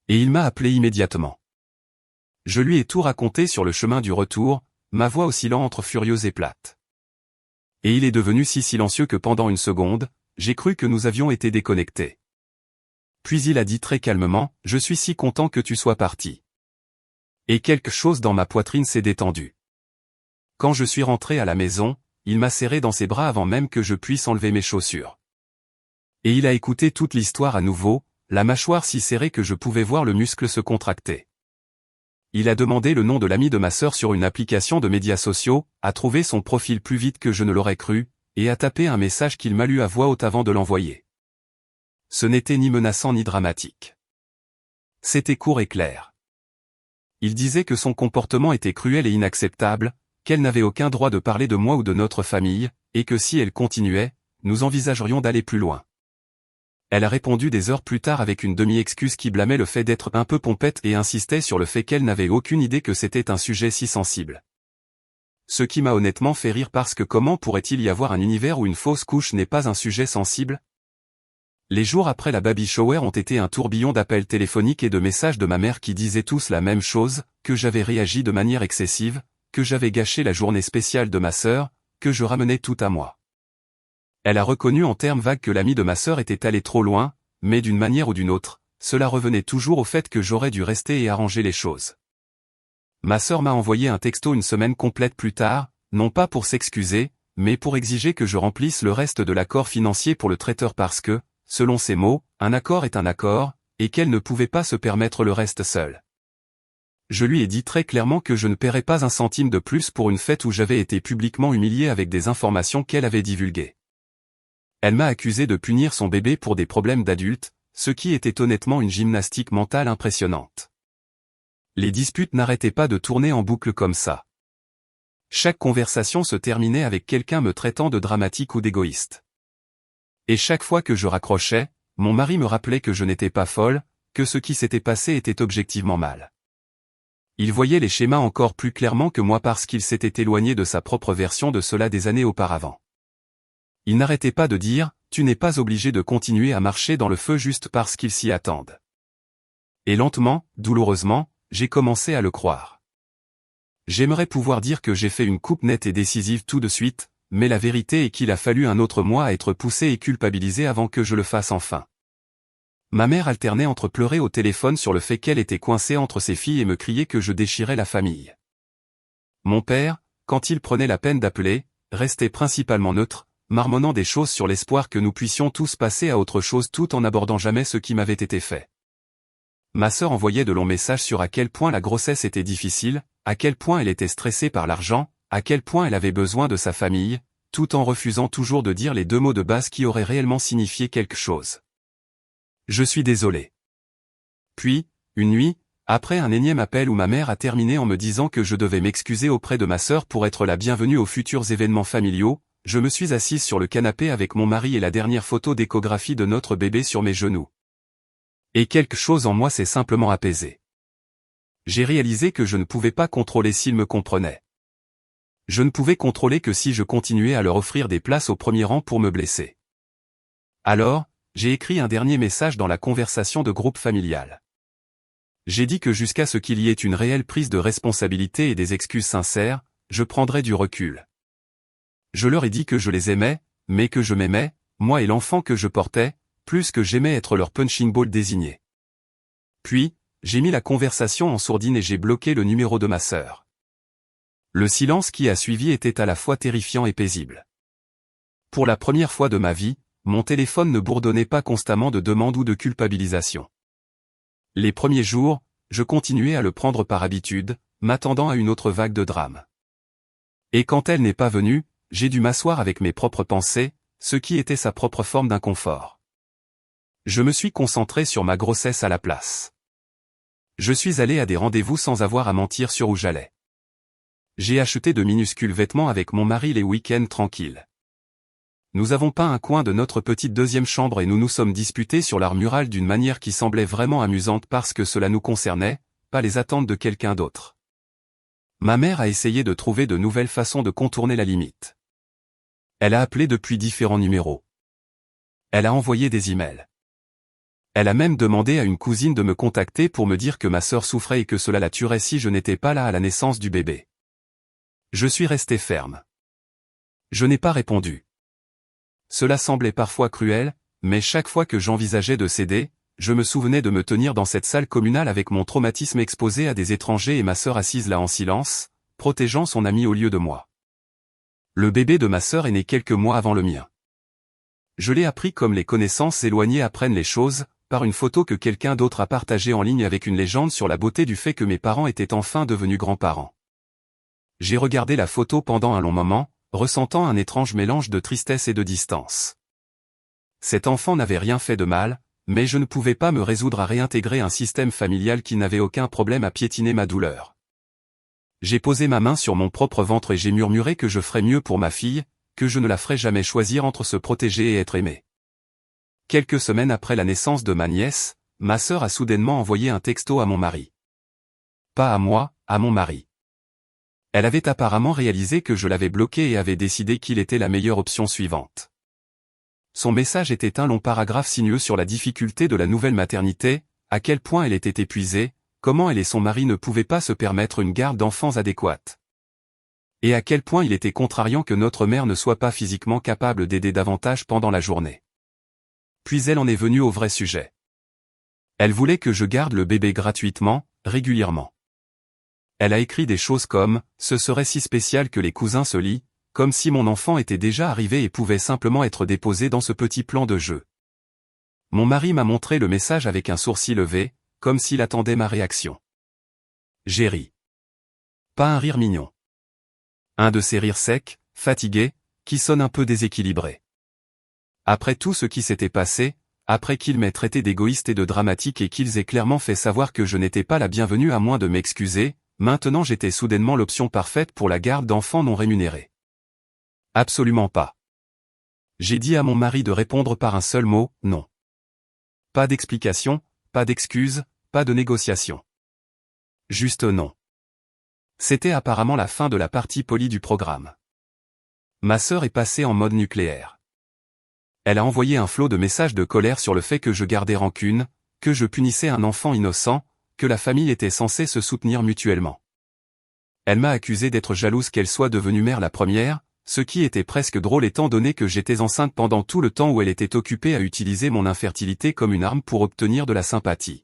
Et il m'a appelé immédiatement. Je lui ai tout raconté sur le chemin du retour, ma voix oscillant entre furieuse et plate. Et il est devenu si silencieux que pendant une seconde, j'ai cru que nous avions été déconnectés. Puis il a dit très calmement, « Je suis si content que tu sois parti. » Et quelque chose dans ma poitrine s'est détendu. Quand je suis rentré à la maison, il m'a serré dans ses bras avant même que je puisse enlever mes chaussures. Et il a écouté toute l'histoire à nouveau, la mâchoire si serrée que je pouvais voir le muscle se contracter. Il a demandé le nom de l'ami de ma sœur sur une application de médias sociaux, a trouvé son profil plus vite que je ne l'aurais cru, et a tapé un message qu'il m'a lu à voix haute avant de l'envoyer. Ce n'était ni menaçant ni dramatique. C'était court et clair. Il disait que son comportement était cruel et inacceptable, qu'elle n'avait aucun droit de parler de moi ou de notre famille, et que si elle continuait, nous envisagerions d'aller plus loin. Elle a répondu des heures plus tard avec une demi-excuse qui blâmait le fait d'être un peu pompette et insistait sur le fait qu'elle n'avait aucune idée que c'était un sujet si sensible. Ce qui m'a honnêtement fait rire parce que comment pourrait-il y avoir un univers où une fausse couche n'est pas un sujet sensible ? Les jours après la baby shower ont été un tourbillon d'appels téléphoniques et de messages de ma mère qui disaient tous la même chose, que j'avais réagi de manière excessive, que j'avais gâché la journée spéciale de ma sœur, que je ramenais tout à moi. Elle a reconnu en termes vagues que l'ami de ma sœur était allé trop loin, mais d'une manière ou d'une autre, cela revenait toujours au fait que j'aurais dû rester et arranger les choses. Ma sœur m'a envoyé un texto une semaine complète plus tard, non pas pour s'excuser, mais pour exiger que je remplisse le reste de l'accord financier pour le traiteur parce que, selon ses mots, un accord est un accord, et qu'elle ne pouvait pas se permettre le reste seule. Je lui ai dit très clairement que je ne paierais pas un centime de plus pour une fête où j'avais été publiquement humilié avec des informations qu'elle avait divulguées. Elle m'a accusé de punir son bébé pour des problèmes d'adulte, ce qui était honnêtement une gymnastique mentale impressionnante. Les disputes n'arrêtaient pas de tourner en boucle comme ça. Chaque conversation se terminait avec quelqu'un me traitant de dramatique ou d'égoïste. Et chaque fois que je raccrochais, mon mari me rappelait que je n'étais pas folle, que ce qui s'était passé était objectivement mal. Il voyait les schémas encore plus clairement que moi parce qu'il s'était éloigné de sa propre version de cela des années auparavant. Il n'arrêtait pas de dire, tu n'es pas obligé de continuer à marcher dans le feu juste parce qu'ils s'y attendent. Et lentement, douloureusement, j'ai commencé à le croire. J'aimerais pouvoir dire que j'ai fait une coupe nette et décisive tout de suite, mais la vérité est qu'il a fallu un autre mois à être poussé et culpabilisé avant que je le fasse enfin. Ma mère alternait entre pleurer au téléphone sur le fait qu'elle était coincée entre ses filles et me crier que je déchirais la famille. Mon père, quand il prenait la peine d'appeler, restait principalement neutre, marmonnant des choses sur l'espoir que nous puissions tous passer à autre chose tout en n'abordant jamais ce qui m'avait été fait. Ma sœur envoyait de longs messages sur à quel point la grossesse était difficile, à quel point elle était stressée par l'argent, à quel point elle avait besoin de sa famille, tout en refusant toujours de dire les deux mots de base qui auraient réellement signifié quelque chose. Je suis désolé. Puis, une nuit, après un énième appel où ma mère a terminé en me disant que je devais m'excuser auprès de ma sœur pour être la bienvenue aux futurs événements familiaux, je me suis assise sur le canapé avec mon mari et la dernière photo d'échographie de notre bébé sur mes genoux. Et quelque chose en moi s'est simplement apaisé. J'ai réalisé que je ne pouvais pas contrôler s'ils me comprenaient. Je ne pouvais contrôler que si je continuais à leur offrir des places au premier rang pour me blesser. Alors, j'ai écrit un dernier message dans la conversation de groupe familial. J'ai dit que jusqu'à ce qu'il y ait une réelle prise de responsabilité et des excuses sincères, je prendrais du recul. Je leur ai dit que je les aimais, mais que je m'aimais, moi et l'enfant que je portais, plus que j'aimais être leur punching ball désigné. Puis, j'ai mis la conversation en sourdine et j'ai bloqué le numéro de ma sœur. Le silence qui a suivi était à la fois terrifiant et paisible. Pour la première fois de ma vie, mon téléphone ne bourdonnait pas constamment de demandes ou de culpabilisation. Les premiers jours, je continuais à le prendre par habitude, m'attendant à une autre vague de drame. Et quand elle n'est pas venue, j'ai dû m'asseoir avec mes propres pensées, ce qui était sa propre forme d'inconfort. Je me suis concentré sur ma grossesse à la place. Je suis allé à des rendez-vous sans avoir à mentir sur où j'allais. J'ai acheté de minuscules vêtements avec mon mari les week-ends tranquilles. Nous avons peint un coin de notre petite deuxième chambre et nous nous sommes disputés sur l'art mural d'une manière qui semblait vraiment amusante parce que cela nous concernait, pas les attentes de quelqu'un d'autre. Ma mère a essayé de trouver de nouvelles façons de contourner la limite. Elle a appelé depuis différents numéros. Elle a envoyé des emails. Elle a même demandé à une cousine de me contacter pour me dire que ma sœur souffrait et que cela la tuerait si je n'étais pas là à la naissance du bébé. Je suis resté ferme. Je n'ai pas répondu. Cela semblait parfois cruel, mais chaque fois que j'envisageais de céder, je me souvenais de me tenir dans cette salle communale avec mon traumatisme exposé à des étrangers et ma sœur assise là en silence, protégeant son ami au lieu de moi. Le bébé de ma sœur est né quelques mois avant le mien. Je l'ai appris comme les connaissances éloignées apprennent les choses, par une photo que quelqu'un d'autre a partagée en ligne avec une légende sur la beauté du fait que mes parents étaient enfin devenus grands-parents. J'ai regardé la photo pendant un long moment, ressentant un étrange mélange de tristesse et de distance. Cet enfant n'avait rien fait de mal, mais je ne pouvais pas me résoudre à réintégrer un système familial qui n'avait aucun problème à piétiner ma douleur. J'ai posé ma main sur mon propre ventre et j'ai murmuré que je ferais mieux pour ma fille, que je ne la ferais jamais choisir entre se protéger et être aimée. Quelques semaines après la naissance de ma nièce, ma sœur a soudainement envoyé un texto à mon mari. Pas à moi, à mon mari. Elle avait apparemment réalisé que je l'avais bloqué et avait décidé qu'il était la meilleure option suivante. son message était un long paragraphe sinueux sur la difficulté de la nouvelle maternité, à quel point elle était épuisée, comment elle et son mari ne pouvaient pas se permettre une garde d'enfants adéquate. Et à quel point il était contrariant que notre mère ne soit pas physiquement capable d'aider davantage pendant la journée. Puis elle en est venue au vrai sujet. Elle voulait que je garde le bébé gratuitement, régulièrement. Elle a écrit des choses comme « Ce serait si spécial que les cousins se lient », comme si mon enfant était déjà arrivé et pouvait simplement être déposé dans ce petit plan de jeu. Mon mari m'a montré le message avec un sourcil levé, comme s'il attendait ma réaction. J'ai ri. Pas un rire mignon. Un de ces rires secs, fatigués, qui sonne un peu déséquilibré. Après tout ce qui s'était passé, après qu'ils m'aient traité d'égoïste et de dramatique et qu'ils aient clairement fait savoir que je n'étais pas la bienvenue à moins de m'excuser, maintenant j'étais soudainement l'option parfaite pour la garde d'enfants non rémunérés. Absolument pas. J'ai dit à mon mari de répondre par un seul mot, non. Pas d'explication, pas d'excuse, pas de négociation. Juste non. C'était apparemment la fin de la partie polie du programme. Ma sœur est passée en mode nucléaire. Elle a envoyé un flot de messages de colère sur le fait que je gardais rancune, que je punissais un enfant innocent, que la famille était censée se soutenir mutuellement. Elle m'a accusé d'être jalouse qu'elle soit devenue mère la première, ce qui était presque drôle étant donné que j'étais enceinte pendant tout le temps où elle était occupée à utiliser mon infertilité comme une arme pour obtenir de la sympathie.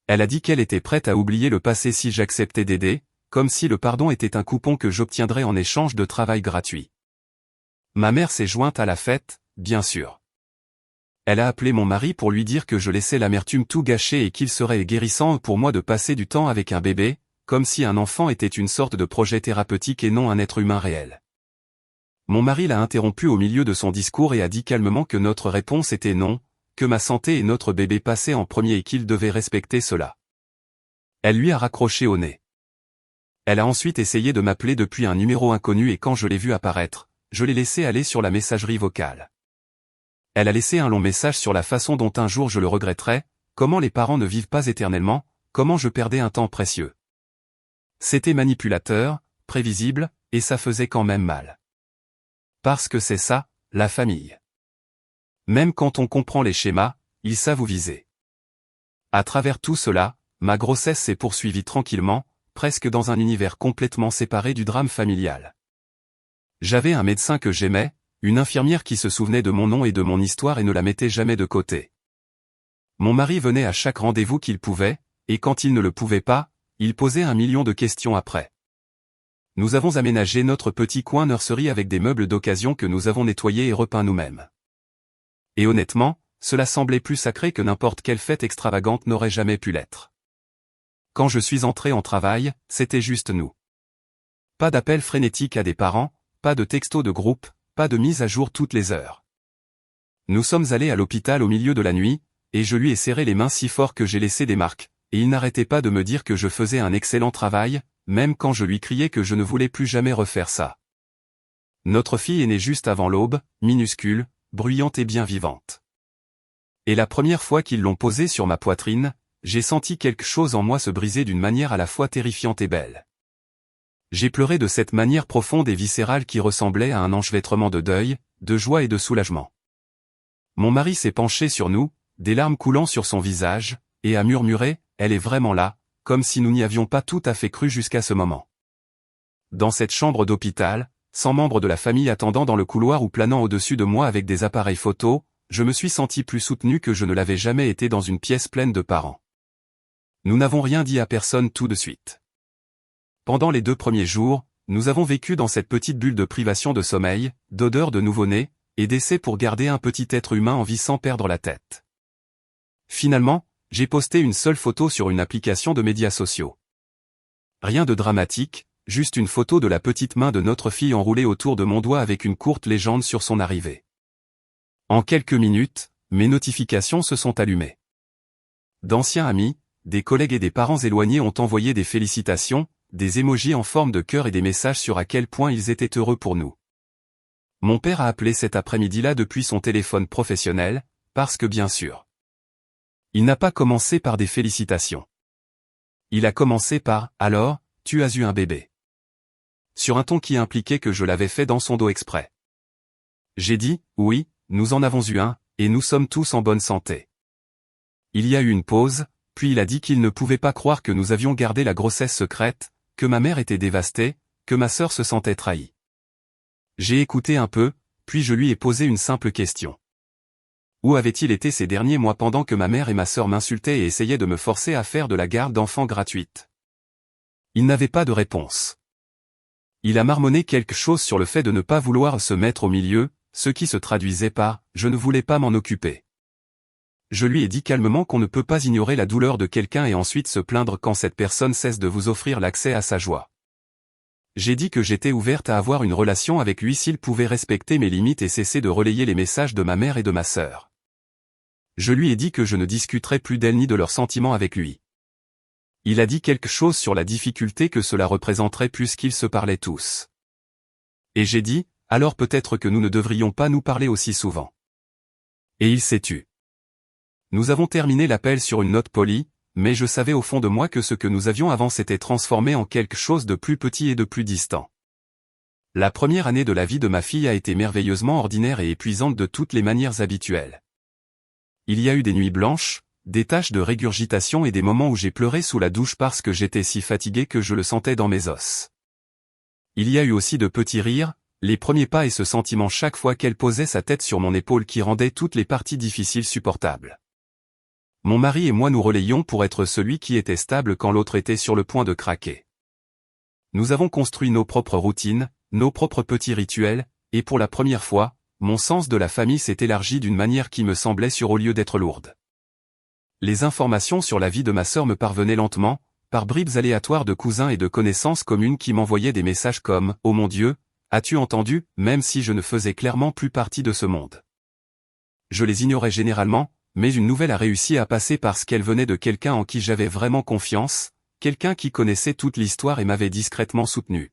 Elle a dit qu'elle était prête à oublier le passé si j'acceptais d'aider, comme si le pardon était un coupon que j'obtiendrais en échange de travail gratuit. Ma mère s'est jointe à la fête, bien sûr. Elle a appelé mon mari pour lui dire que je laissais l'amertume tout gâcher et qu'il serait guérissant pour moi de passer du temps avec un bébé, comme si un enfant était une sorte de projet thérapeutique et non un être humain réel. Mon mari l'a interrompu au milieu de son discours et a dit calmement que notre réponse était non, que ma santé et notre bébé passaient en premier et qu'il devait respecter cela. Elle lui a raccroché au nez. Elle a ensuite essayé de m'appeler depuis un numéro inconnu et quand je l'ai vu apparaître, je l'ai laissé aller sur la messagerie vocale. Elle a laissé un long message sur la façon dont un jour je le regretterais, comment les parents ne vivent pas éternellement, comment je perdais un temps précieux. C'était manipulateur, prévisible, et ça faisait quand même mal. Parce que c'est ça, la famille. Même quand on comprend les schémas, ils savent où viser. À travers tout cela, ma grossesse s'est poursuivie tranquillement, presque dans un univers complètement séparé du drame familial. J'avais un médecin que j'aimais, une infirmière qui se souvenait de mon nom et de mon histoire et ne la mettait jamais de côté. Mon mari venait à chaque rendez-vous qu'il pouvait, et quand il ne le pouvait pas, il posait 1 million de questions après. Nous avons aménagé notre petit coin nurserie avec des meubles d'occasion que nous avons nettoyés et repeints nous-mêmes. Et honnêtement, cela semblait plus sacré que n'importe quelle fête extravagante n'aurait jamais pu l'être. Quand je suis entré en travail, c'était juste nous. Pas d'appels frénétiques à des parents, pas de textos de groupe, pas de mise à jour toutes les heures. Nous sommes allés à l'hôpital au milieu de la nuit, et je lui ai serré les mains si fort que j'ai laissé des marques, et il n'arrêtait pas de me dire que je faisais un excellent travail, même quand je lui criais que je ne voulais plus jamais refaire ça. Notre fille est née juste avant l'aube, minuscule, bruyante et bien vivante. Et la première fois qu'ils l'ont posée sur ma poitrine, j'ai senti quelque chose en moi se briser d'une manière à la fois terrifiante et belle. J'ai pleuré de cette manière profonde et viscérale qui ressemblait à un enchevêtrement de deuil, de joie et de soulagement. Mon mari s'est penché sur nous, des larmes coulant sur son visage, et a murmuré « Elle est vraiment là », comme si nous n'y avions pas tout à fait cru jusqu'à ce moment. Dans cette chambre d'hôpital, 100 membres de la famille attendant dans le couloir ou planant au-dessus de moi avec des appareils photos, je me suis senti plus soutenu que je ne l'avais jamais été dans une pièce pleine de parents. Nous n'avons rien dit à personne tout de suite. Pendant les 2 premiers jours, nous avons vécu dans cette petite bulle de privation de sommeil, d'odeur de nouveau-né, et d'essais pour garder un petit être humain en vie sans perdre la tête. Finalement, j'ai posté une seule photo sur une application de médias sociaux. Rien de dramatique, juste une photo de la petite main de notre fille enroulée autour de mon doigt avec une courte légende sur son arrivée. En quelques minutes, mes notifications se sont allumées. D'anciens amis, des collègues et des parents éloignés ont envoyé des félicitations, des émojis en forme de cœur et des messages sur à quel point ils étaient heureux pour nous. Mon père a appelé cet après-midi-là depuis son téléphone professionnel, parce que bien sûr. Il n'a pas commencé par des félicitations. Il a commencé par « Alors, tu as eu un bébé ?» sur un ton qui impliquait que je l'avais fait dans son dos exprès. J'ai dit « Oui, nous en avons eu un, et nous sommes tous en bonne santé. Il y a eu une pause, puis il a dit qu'il ne pouvait pas croire que nous avions gardé la grossesse secrète, que ma mère était dévastée, que ma sœur se sentait trahie. J'ai écouté un peu, puis je lui ai posé une simple question. Où avait-il été ces derniers mois pendant que ma mère et ma sœur m'insultaient et essayaient de me forcer à faire de la garde d'enfants gratuite? Il n'avait pas de réponse. Il a marmonné quelque chose sur le fait de ne pas vouloir se mettre au milieu, ce qui se traduisait par « je ne voulais pas m'en occuper ». Je lui ai dit calmement qu'on ne peut pas ignorer la douleur de quelqu'un et ensuite se plaindre quand cette personne cesse de vous offrir l'accès à sa joie. J'ai dit que j'étais ouverte à avoir une relation avec lui s'il pouvait respecter mes limites et cesser de relayer les messages de ma mère et de ma sœur. Je lui ai dit que je ne discuterais plus d'elle ni de leurs sentiments avec lui. Il a dit quelque chose sur la difficulté que cela représenterait puisqu'ils se parlaient tous. Et j'ai dit, alors peut-être que nous ne devrions pas nous parler aussi souvent. Et il s'est tu. Nous avons terminé l'appel sur une note polie, mais je savais au fond de moi que ce que nous avions avant s'était transformé en quelque chose de plus petit et de plus distant. La première année de la vie de ma fille a été merveilleusement ordinaire et épuisante de toutes les manières habituelles. Il y a eu des nuits blanches, des taches de régurgitation et des moments où j'ai pleuré sous la douche parce que j'étais si fatigué que je le sentais dans mes os. Il y a eu aussi de petits rires, les premiers pas et ce sentiment chaque fois qu'elle posait sa tête sur mon épaule qui rendait toutes les parties difficiles supportables. Mon mari et moi nous relayions pour être celui qui était stable quand l'autre était sur le point de craquer. Nous avons construit nos propres routines, nos propres petits rituels, et pour la première fois, mon sens de la famille s'est élargi d'une manière qui me semblait sûre au lieu d'être lourde. Les informations sur la vie de ma sœur me parvenaient lentement, par bribes aléatoires de cousins et de connaissances communes qui m'envoyaient des messages comme « Oh mon Dieu, as-tu entendu ?» même si je ne faisais clairement plus partie de ce monde. Je les ignorais généralement, mais une nouvelle a réussi à passer parce qu'elle venait de quelqu'un en qui j'avais vraiment confiance, quelqu'un qui connaissait toute l'histoire et m'avait discrètement soutenu.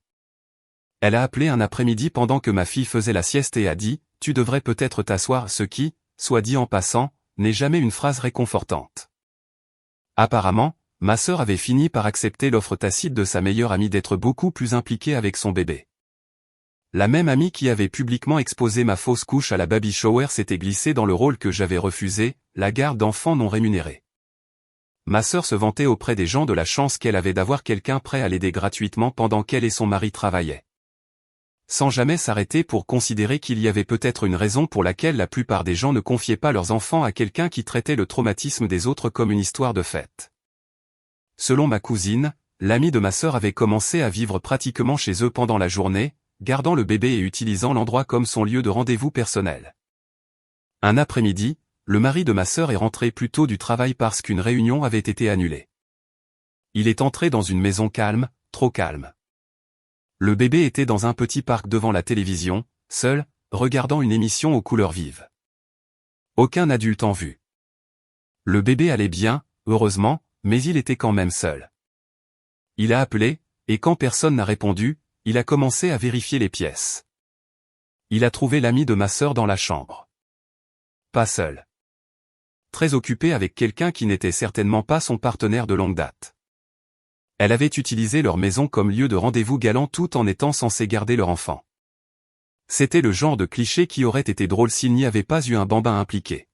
Elle a appelé un après-midi pendant que ma fille faisait la sieste et a dit « Tu devrais peut-être t'asseoir », ce qui, soit dit en passant, n'est jamais une phrase réconfortante. Apparemment, ma sœur avait fini par accepter l'offre tacite de sa meilleure amie d'être beaucoup plus impliquée avec son bébé. La même amie qui avait publiquement exposé ma fausse couche à la baby shower s'était glissée dans le rôle que j'avais refusé, la garde d'enfants non rémunérée. Ma sœur se vantait auprès des gens de la chance qu'elle avait d'avoir quelqu'un prêt à l'aider gratuitement pendant qu'elle et son mari travaillaient. Sans jamais s'arrêter pour considérer qu'il y avait peut-être une raison pour laquelle la plupart des gens ne confiaient pas leurs enfants à quelqu'un qui traitait le traumatisme des autres comme une histoire de fête. Selon ma cousine, l'amie de ma sœur avait commencé à vivre pratiquement chez eux pendant la journée, gardant le bébé et utilisant l'endroit comme son lieu de rendez-vous personnel. Un après-midi, le mari de ma sœur est rentré plus tôt du travail parce qu'une réunion avait été annulée. Il est entré dans une maison calme, trop calme. Le bébé était dans un petit parc devant la télévision, seul, regardant une émission aux couleurs vives. Aucun adulte en vue. Le bébé allait bien, heureusement, mais il était quand même seul. Il a appelé, et quand personne n'a répondu, il a commencé à vérifier les pièces. Il a trouvé l'ami de ma sœur dans la chambre. Pas seul. Très occupé avec quelqu'un qui n'était certainement pas son partenaire de longue date. Elle avait utilisé leur maison comme lieu de rendez-vous galant tout en étant censée garder leur enfant. C'était le genre de cliché qui aurait été drôle s'il n'y avait pas eu un bambin impliqué.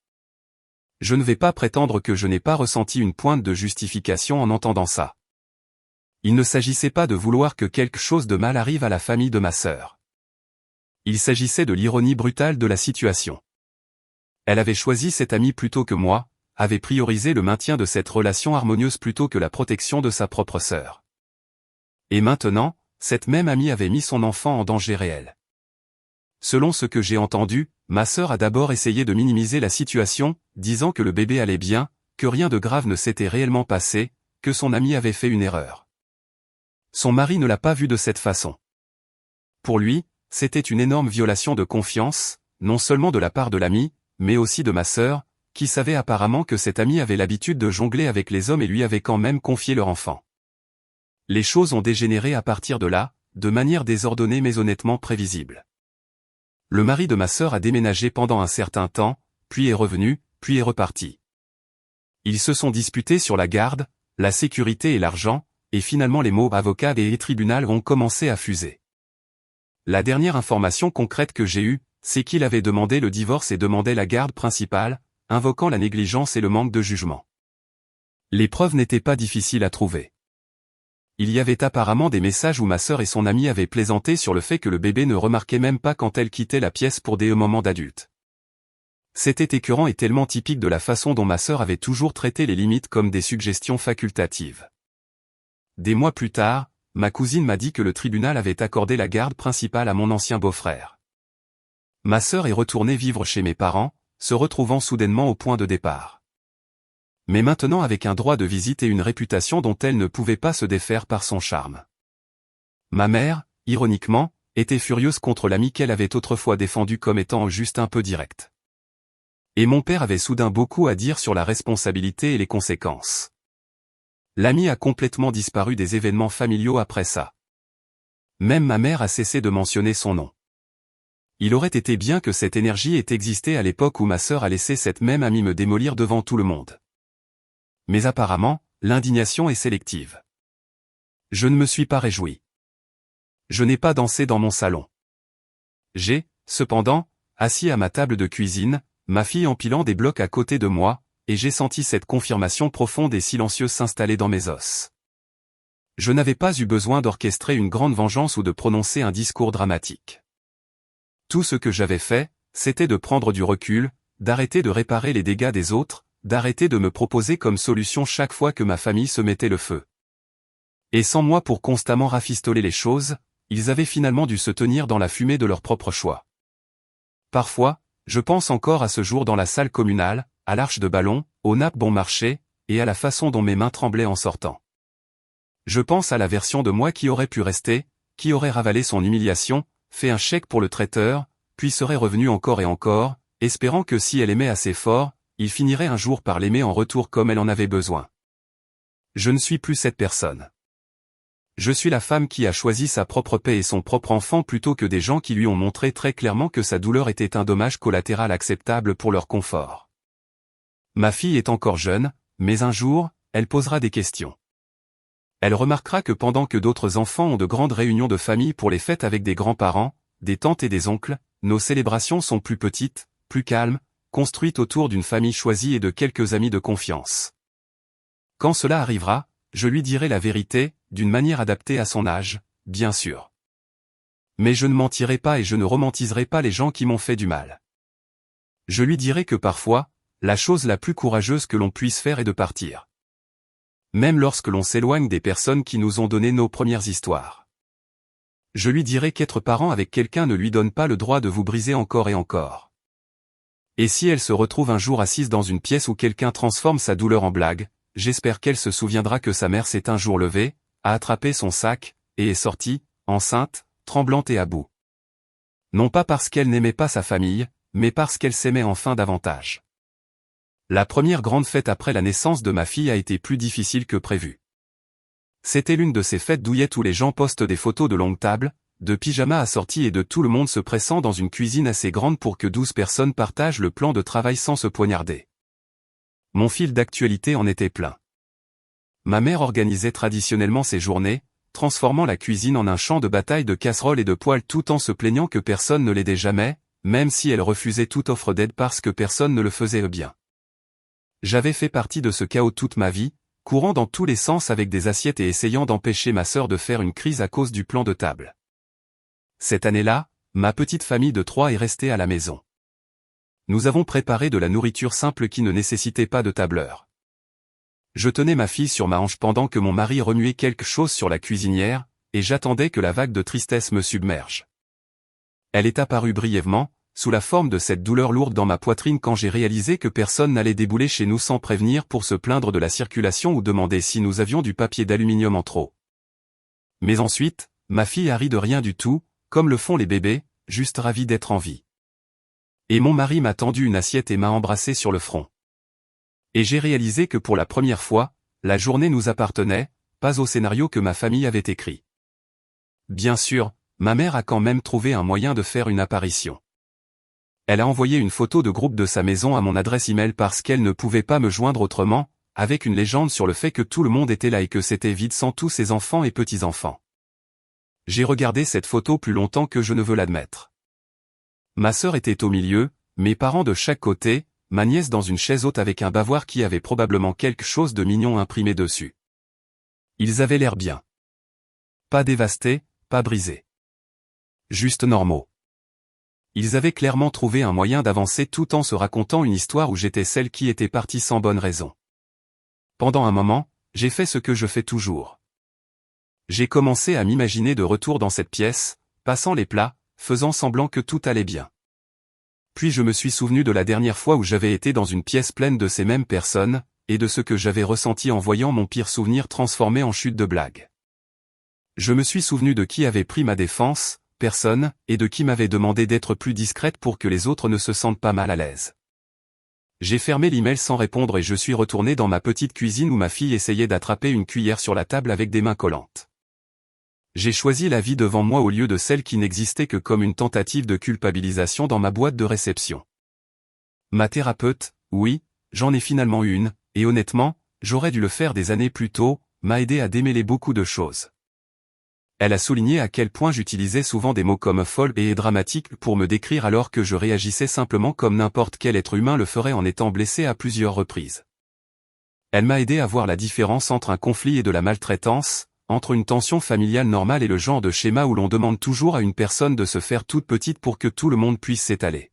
Je ne vais pas prétendre que je n'ai pas ressenti une pointe de justification en entendant ça. Il ne s'agissait pas de vouloir que quelque chose de mal arrive à la famille de ma sœur. Il s'agissait de l'ironie brutale de la situation. Elle avait choisi cet ami plutôt que moi, avait priorisé le maintien de cette relation harmonieuse plutôt que la protection de sa propre sœur. Et maintenant, cette même amie avait mis son enfant en danger réel. Selon ce que j'ai entendu, ma sœur a d'abord essayé de minimiser la situation, disant que le bébé allait bien, que rien de grave ne s'était réellement passé, que son amie avait fait une erreur. Son mari ne l'a pas vu de cette façon. Pour lui, c'était une énorme violation de confiance, non seulement de la part de l'amie, mais aussi de ma sœur, qui savait apparemment que cette amie avait l'habitude de jongler avec les hommes et lui avait quand même confié leur enfant. Les choses ont dégénéré à partir de là, de manière désordonnée mais honnêtement prévisible. Le mari de ma sœur a déménagé pendant un certain temps, puis est revenu, puis est reparti. Ils se sont disputés sur la garde, la sécurité et l'argent, et finalement les mots avocat et tribunal ont commencé à fuser. La dernière information concrète que j'ai eue, c'est qu'il avait demandé le divorce et demandait la garde principale, invoquant la négligence et le manque de jugement. Les preuves n'étaient pas difficiles à trouver. Il y avait apparemment des messages où ma sœur et son amie avaient plaisanté sur le fait que le bébé ne remarquait même pas quand elle quittait la pièce pour des moments d'adulte. C'était écœurant et tellement typique de la façon dont ma sœur avait toujours traité les limites comme des suggestions facultatives. Des mois plus tard, ma cousine m'a dit que le tribunal avait accordé la garde principale à mon ancien beau-frère. Ma sœur est retournée vivre chez mes parents, se retrouvant soudainement au point de départ. Mais maintenant avec un droit de visite et une réputation dont elle ne pouvait pas se défaire par son charme. Ma mère, ironiquement, était furieuse contre l'ami qu'elle avait autrefois défendu comme étant juste un peu direct. Et mon père avait soudain beaucoup à dire sur la responsabilité et les conséquences. L'ami a complètement disparu des événements familiaux après ça. Même ma mère a cessé de mentionner son nom. Il aurait été bien que cette énergie ait existé à l'époque où ma sœur a laissé cette même amie me démolir devant tout le monde. Mais apparemment, l'indignation est sélective. Je ne me suis pas réjoui. Je n'ai pas dansé dans mon salon. J'ai, cependant, assis à ma table de cuisine, ma fille empilant des blocs à côté de moi, et j'ai senti cette confirmation profonde et silencieuse s'installer dans mes os. Je n'avais pas eu besoin d'orchestrer une grande vengeance ou de prononcer un discours dramatique. Tout ce que j'avais fait, c'était de prendre du recul, d'arrêter de réparer les dégâts des autres, d'arrêter de me proposer comme solution chaque fois que ma famille se mettait le feu. Et sans moi pour constamment rafistoler les choses, ils avaient finalement dû se tenir dans la fumée de leur propre choix. Parfois, je pense encore à ce jour dans la salle communale, à l'arche de ballon, aux nappes bon marché, et à la façon dont mes mains tremblaient en sortant. Je pense à la version de moi qui aurait pu rester, qui aurait ravalé son humiliation, fait un chèque pour le traiteur, puis serait revenu encore et encore, espérant que si elle aimait assez fort, il finirait un jour par l'aimer en retour comme elle en avait besoin. Je ne suis plus cette personne. Je suis la femme qui a choisi sa propre paix et son propre enfant plutôt que des gens qui lui ont montré très clairement que sa douleur était un dommage collatéral acceptable pour leur confort. Ma fille est encore jeune, mais un jour, elle posera des questions. Elle remarquera que pendant que d'autres enfants ont de grandes réunions de famille pour les fêtes avec des grands-parents, des tantes et des oncles, nos célébrations sont plus petites, plus calmes, construites autour d'une famille choisie et de quelques amis de confiance. Quand cela arrivera, je lui dirai la vérité, d'une manière adaptée à son âge, bien sûr. Mais je ne mentirai pas et je ne romantiserai pas les gens qui m'ont fait du mal. Je lui dirai que parfois, la chose la plus courageuse que l'on puisse faire est de partir. Même lorsque l'on s'éloigne des personnes qui nous ont donné nos premières histoires. Je lui dirai qu'être parent avec quelqu'un ne lui donne pas le droit de vous briser encore et encore. Et si elle se retrouve un jour assise dans une pièce où quelqu'un transforme sa douleur en blague, j'espère qu'elle se souviendra que sa mère s'est un jour levée, a attrapé son sac, et est sortie, enceinte, tremblante et à bout. Non pas parce qu'elle n'aimait pas sa famille, mais parce qu'elle s'aimait enfin davantage. La première grande fête après la naissance de ma fille a été plus difficile que prévu. C'était l'une de ces fêtes douillettes où les gens postent des photos de longues tables, de pyjamas assortis et de tout le monde se pressant dans une cuisine assez grande pour que 12 personnes partagent le plan de travail sans se poignarder. Mon fil d'actualité en était plein. Ma mère organisait traditionnellement ses journées, transformant la cuisine en un champ de bataille de casseroles et de poêles tout en se plaignant que personne ne l'aidait jamais, même si elle refusait toute offre d'aide parce que personne ne le faisait bien. J'avais fait partie de ce chaos toute ma vie, courant dans tous les sens avec des assiettes et essayant d'empêcher ma sœur de faire une crise à cause du plan de table. Cette année-là, ma petite famille de 3 est restée à la maison. Nous avons préparé de la nourriture simple qui ne nécessitait pas de tableur. Je tenais ma fille sur ma hanche pendant que mon mari remuait quelque chose sur la cuisinière, et j'attendais que la vague de tristesse me submerge. Elle est apparue brièvement, sous la forme de cette douleur lourde dans ma poitrine quand j'ai réalisé que personne n'allait débouler chez nous sans prévenir pour se plaindre de la circulation ou demander si nous avions du papier d'aluminium en trop. Mais ensuite, ma fille a ri de rien du tout, comme le font les bébés, juste ravis d'être en vie. Et mon mari m'a tendu une assiette et m'a embrassé sur le front. Et j'ai réalisé que pour la première fois, la journée nous appartenait, pas au scénario que ma famille avait écrit. Bien sûr, ma mère a quand même trouvé un moyen de faire une apparition. Elle a envoyé une photo de groupe de sa maison à mon adresse email parce qu'elle ne pouvait pas me joindre autrement, avec une légende sur le fait que tout le monde était là et que c'était vide sans tous ses enfants et petits-enfants. J'ai regardé cette photo plus longtemps que je ne veux l'admettre. Ma sœur était au milieu, mes parents de chaque côté, ma nièce dans une chaise haute avec un bavoir qui avait probablement quelque chose de mignon imprimé dessus. Ils avaient l'air bien. Pas dévastés, pas brisés. Juste normaux. Ils avaient clairement trouvé un moyen d'avancer tout en se racontant une histoire où j'étais celle qui était partie sans bonne raison. Pendant un moment, j'ai fait ce que je fais toujours. J'ai commencé à m'imaginer de retour dans cette pièce, passant les plats, faisant semblant que tout allait bien. Puis je me suis souvenu de la dernière fois où j'avais été dans une pièce pleine de ces mêmes personnes, et de ce que j'avais ressenti en voyant mon pire souvenir transformé en chute de blague. Je me suis souvenu de qui avait pris ma défense, personne, et de qui m'avait demandé d'être plus discrète pour que les autres ne se sentent pas mal à l'aise. J'ai fermé l'email sans répondre et je suis retourné dans ma petite cuisine où ma fille essayait d'attraper une cuillère sur la table avec des mains collantes. J'ai choisi la vie devant moi au lieu de celle qui n'existait que comme une tentative de culpabilisation dans ma boîte de réception. Ma thérapeute, oui, j'en ai finalement une, et honnêtement, j'aurais dû le faire des années plus tôt, m'a aidé à démêler beaucoup de choses. Elle a souligné à quel point j'utilisais souvent des mots comme folle et dramatique pour me décrire alors que je réagissais simplement comme n'importe quel être humain le ferait en étant blessé à plusieurs reprises. Elle m'a aidé à voir la différence entre un conflit et de la maltraitance, entre une tension familiale normale et le genre de schéma où l'on demande toujours à une personne de se faire toute petite pour que tout le monde puisse s'étaler.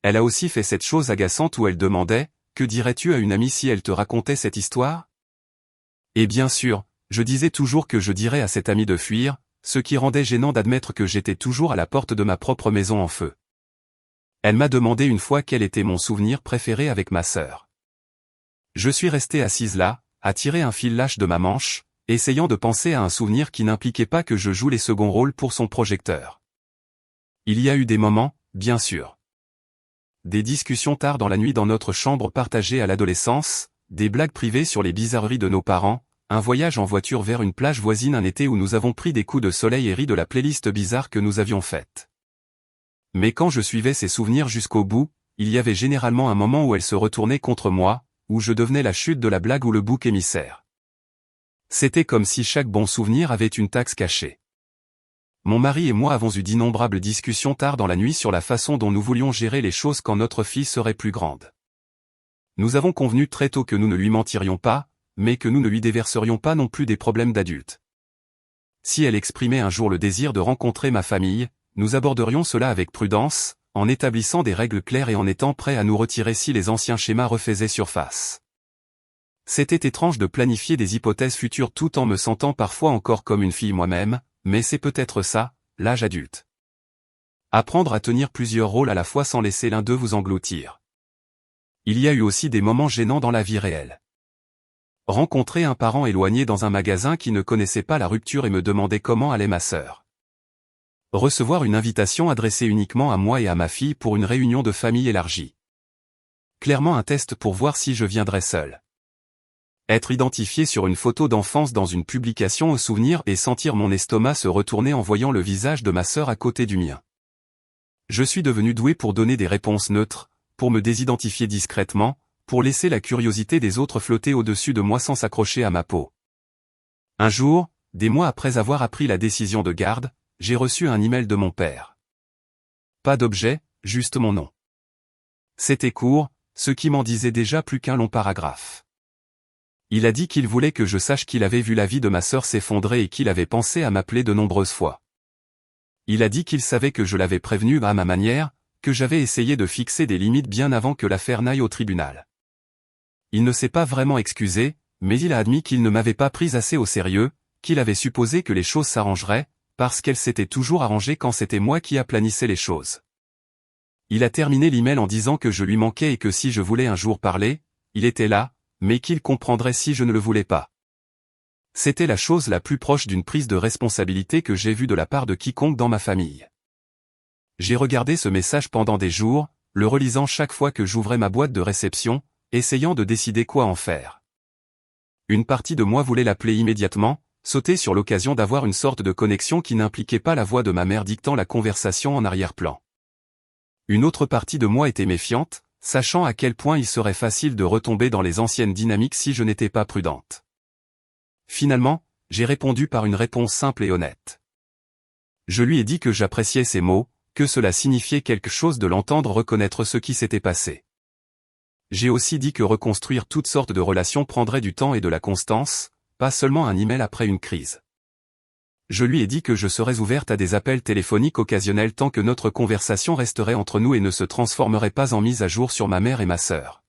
Elle a aussi fait cette chose agaçante où elle demandait « Que dirais-tu à une amie si elle te racontait cette histoire ?» Et bien sûr, je disais toujours que je dirais à cette amie de fuir, ce qui rendait gênant d'admettre que j'étais toujours à la porte de ma propre maison en feu. Elle m'a demandé une fois quel était mon souvenir préféré avec ma sœur. Je suis resté assise là, à tirer un fil lâche de ma manche, essayant de penser à un souvenir qui n'impliquait pas que je joue les seconds rôles pour son projecteur. Il y a eu des moments, bien sûr. Des discussions tard dans la nuit dans notre chambre partagée à l'adolescence, des blagues privées sur les bizarreries de nos parents, un voyage en voiture vers une plage voisine un été où nous avons pris des coups de soleil et ri de la playlist bizarre que nous avions faite. Mais quand je suivais ces souvenirs jusqu'au bout, il y avait généralement un moment où elles se retournaient contre moi, où je devenais la chute de la blague ou le bouc émissaire. C'était comme si chaque bon souvenir avait une taxe cachée. Mon mari et moi avons eu d'innombrables discussions tard dans la nuit sur la façon dont nous voulions gérer les choses quand notre fille serait plus grande. Nous avons convenu très tôt que nous ne lui mentirions pas, mais que nous ne lui déverserions pas non plus des problèmes d'adultes. Si elle exprimait un jour le désir de rencontrer ma famille, nous aborderions cela avec prudence, en établissant des règles claires et en étant prêts à nous retirer si les anciens schémas refaisaient surface. C'était étrange de planifier des hypothèses futures tout en me sentant parfois encore comme une fille moi-même, mais c'est peut-être ça, l'âge adulte. Apprendre à tenir plusieurs rôles à la fois sans laisser l'un d'eux vous engloutir. Il y a eu aussi des moments gênants dans la vie réelle. Rencontrer un parent éloigné dans un magasin qui ne connaissait pas la rupture et me demandait comment allait ma sœur. Recevoir une invitation adressée uniquement à moi et à ma fille pour une réunion de famille élargie. Clairement un test pour voir si je viendrais seul. Être identifié sur une photo d'enfance dans une publication au souvenir et sentir mon estomac se retourner en voyant le visage de ma sœur à côté du mien. Je suis devenu doué pour donner des réponses neutres, pour me désidentifier discrètement, pour laisser la curiosité des autres flotter au-dessus de moi sans s'accrocher à ma peau. Un jour, des mois après avoir appris la décision de garde, j'ai reçu un email de mon père. Pas d'objet, juste mon nom. C'était court, ce qui m'en disait déjà plus qu'un long paragraphe. Il a dit qu'il voulait que je sache qu'il avait vu la vie de ma sœur s'effondrer et qu'il avait pensé à m'appeler de nombreuses fois. Il a dit qu'il savait que je l'avais prévenu à ma manière, que j'avais essayé de fixer des limites bien avant que l'affaire n'aille au tribunal. Il ne s'est pas vraiment excusé, mais il a admis qu'il ne m'avait pas pris assez au sérieux, qu'il avait supposé que les choses s'arrangeraient, parce qu'elles s'étaient toujours arrangées quand c'était moi qui aplanissais les choses. Il a terminé l'email en disant que je lui manquais et que si je voulais un jour parler, il était là, mais qu'il comprendrait si je ne le voulais pas. C'était la chose la plus proche d'une prise de responsabilité que j'ai vue de la part de quiconque dans ma famille. J'ai regardé ce message pendant des jours, le relisant chaque fois que j'ouvrais ma boîte de réception, essayant de décider quoi en faire. Une partie de moi voulait l'appeler immédiatement, sauter sur l'occasion d'avoir une sorte de connexion qui n'impliquait pas la voix de ma mère dictant la conversation en arrière-plan. Une autre partie de moi était méfiante, sachant à quel point il serait facile de retomber dans les anciennes dynamiques si je n'étais pas prudente. Finalement, j'ai répondu par une réponse simple et honnête. Je lui ai dit que j'appréciais ses mots, que cela signifiait quelque chose de l'entendre reconnaître ce qui s'était passé. J'ai aussi dit que reconstruire toutes sortes de relations prendrait du temps et de la constance, pas seulement un email après une crise. Je lui ai dit que je serais ouverte à des appels téléphoniques occasionnels tant que notre conversation resterait entre nous et ne se transformerait pas en mise à jour sur ma mère et ma sœur.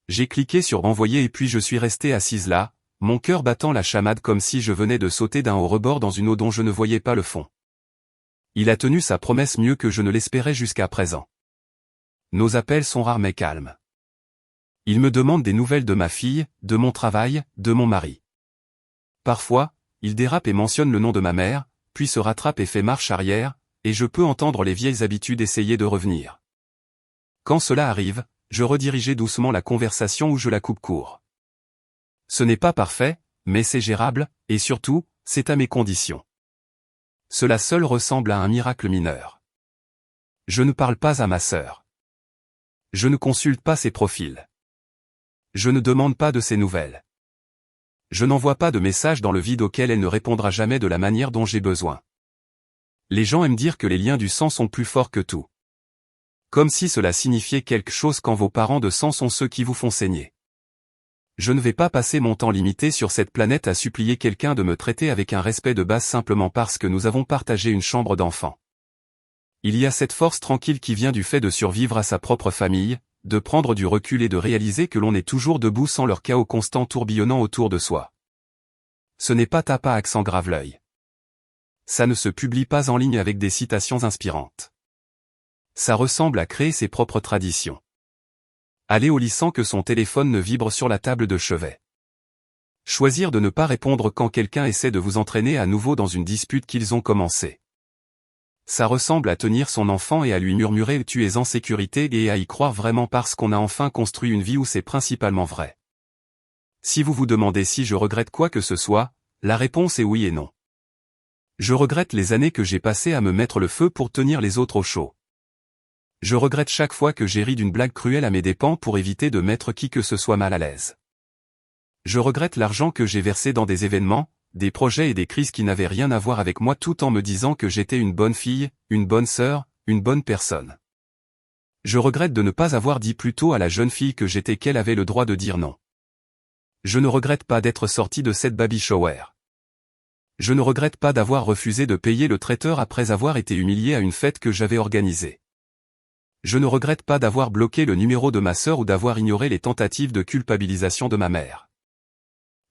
J'ai cliqué sur envoyer et puis je suis restée assise là, mon cœur battant la chamade comme si je venais de sauter d'un haut rebord dans une eau dont je ne voyais pas le fond. Il a tenu sa promesse mieux que je ne l'espérais jusqu'à présent. Nos appels sont rares mais calmes. Il me demande des nouvelles de ma fille, de mon travail, de mon mari. Parfois, il dérape et mentionne le nom de ma mère, puis se rattrape et fait marche arrière, et je peux entendre les vieilles habitudes essayer de revenir. Quand cela arrive, je redirigeais doucement la conversation ou je la coupe court. Ce n'est pas parfait, mais c'est gérable, et surtout, c'est à mes conditions. Cela seul ressemble à un miracle mineur. Je ne parle pas à ma sœur. Je ne consulte pas ses profils. Je ne demande pas de ses nouvelles. Je n'envoie pas de message dans le vide auquel elle ne répondra jamais de la manière dont j'ai besoin. Les gens aiment dire que les liens du sang sont plus forts que tout. Comme si cela signifiait quelque chose quand vos parents de sang sont ceux qui vous font saigner. Je ne vais pas passer mon temps limité sur cette planète à supplier quelqu'un de me traiter avec un respect de base simplement parce que nous avons partagé une chambre d'enfant. Il y a cette force tranquille qui vient du fait de survivre à sa propre famille, de prendre du recul et de réaliser que l'on est toujours debout sans leur chaos constant tourbillonnant autour de soi. Ce n'est pas tape à accent grave l'œil. Ça ne se publie pas en ligne avec des citations inspirantes. Ça ressemble à créer ses propres traditions. Aller au lit sans que son téléphone ne vibre sur la table de chevet. Choisir de ne pas répondre quand quelqu'un essaie de vous entraîner à nouveau dans une dispute qu'ils ont commencée. Ça ressemble à tenir son enfant et à lui murmurer « tu es en sécurité » et à y croire vraiment parce qu'on a enfin construit une vie où c'est principalement vrai. Si vous vous demandez si je regrette quoi que ce soit, la réponse est oui et non. Je regrette les années que j'ai passées à me mettre le feu pour tenir les autres au chaud. Je regrette chaque fois que j'ai ri d'une blague cruelle à mes dépens pour éviter de mettre qui que ce soit mal à l'aise. Je regrette l'argent que j'ai versé dans des événements, des projets et des crises qui n'avaient rien à voir avec moi tout en me disant que j'étais une bonne fille, une bonne sœur, une bonne personne. Je regrette de ne pas avoir dit plus tôt à la jeune fille que j'étais qu'elle avait le droit de dire non. Je ne regrette pas d'être sorti de cette baby shower. Je ne regrette pas d'avoir refusé de payer le traiteur après avoir été humilié à une fête que j'avais organisée. Je ne regrette pas d'avoir bloqué le numéro de ma sœur ou d'avoir ignoré les tentatives de culpabilisation de ma mère.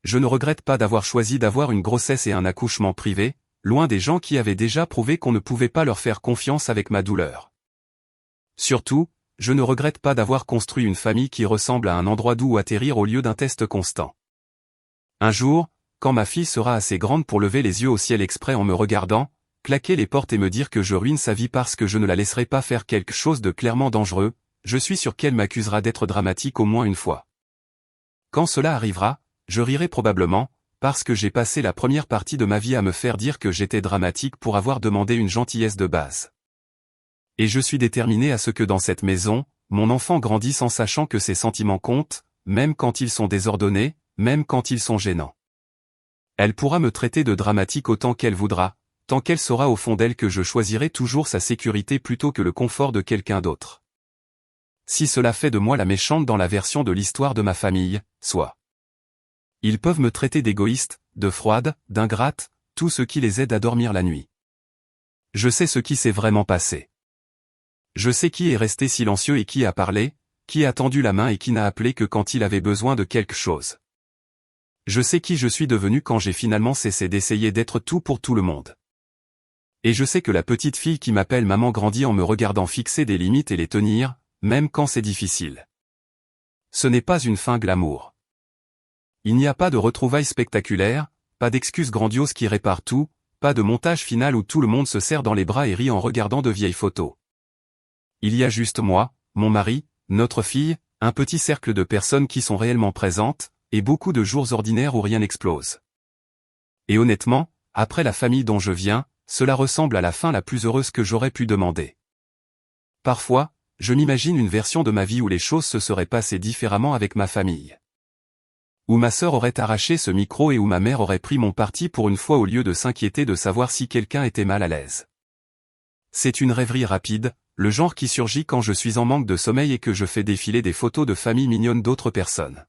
Je ne regrette pas d'avoir choisi d'avoir une grossesse et un accouchement privé, loin des gens qui avaient déjà prouvé qu'on ne pouvait pas leur faire confiance avec ma douleur. Surtout, je ne regrette pas d'avoir construit une famille qui ressemble à un endroit d'où atterrir au lieu d'un test constant. Un jour, quand ma fille sera assez grande pour lever les yeux au ciel exprès en me regardant, claquer les portes et me dire que je ruine sa vie parce que je ne la laisserai pas faire quelque chose de clairement dangereux, je suis sûr qu'elle m'accusera d'être dramatique au moins une fois. Quand cela arrivera, je rirai probablement, parce que j'ai passé la première partie de ma vie à me faire dire que j'étais dramatique pour avoir demandé une gentillesse de base. Et je suis déterminé à ce que dans cette maison, mon enfant grandisse en sachant que ses sentiments comptent, même quand ils sont désordonnés, même quand ils sont gênants. Elle pourra me traiter de dramatique autant qu'elle voudra, tant qu'elle saura au fond d'elle que je choisirai toujours sa sécurité plutôt que le confort de quelqu'un d'autre. Si cela fait de moi la méchante dans la version de l'histoire de ma famille, soit. Ils peuvent me traiter d'égoïste, de froide, d'ingrate, tout ce qui les aide à dormir la nuit. Je sais ce qui s'est vraiment passé. Je sais qui est resté silencieux et qui a parlé, qui a tendu la main et qui n'a appelé que quand il avait besoin de quelque chose. Je sais qui je suis devenu quand j'ai finalement cessé d'essayer d'être tout pour tout le monde. Et je sais que la petite fille qui m'appelle maman grandit en me regardant fixer des limites et les tenir, même quand c'est difficile. Ce n'est pas une fin glamour. Il n'y a pas de retrouvailles spectaculaires, pas d'excuses grandioses qui réparent tout, pas de montage final où tout le monde se serre dans les bras et rit en regardant de vieilles photos. Il y a juste moi, mon mari, notre fille, un petit cercle de personnes qui sont réellement présentes, et beaucoup de jours ordinaires où rien n'explose. Et honnêtement, après la famille dont je viens, cela ressemble à la fin la plus heureuse que j'aurais pu demander. Parfois, je m'imagine une version de ma vie où les choses se seraient passées différemment avec ma famille. Où ma sœur aurait arraché ce micro et où ma mère aurait pris mon parti pour une fois au lieu de s'inquiéter de savoir si quelqu'un était mal à l'aise. C'est une rêverie rapide, le genre qui surgit quand je suis en manque de sommeil et que je fais défiler des photos de familles mignonnes d'autres personnes.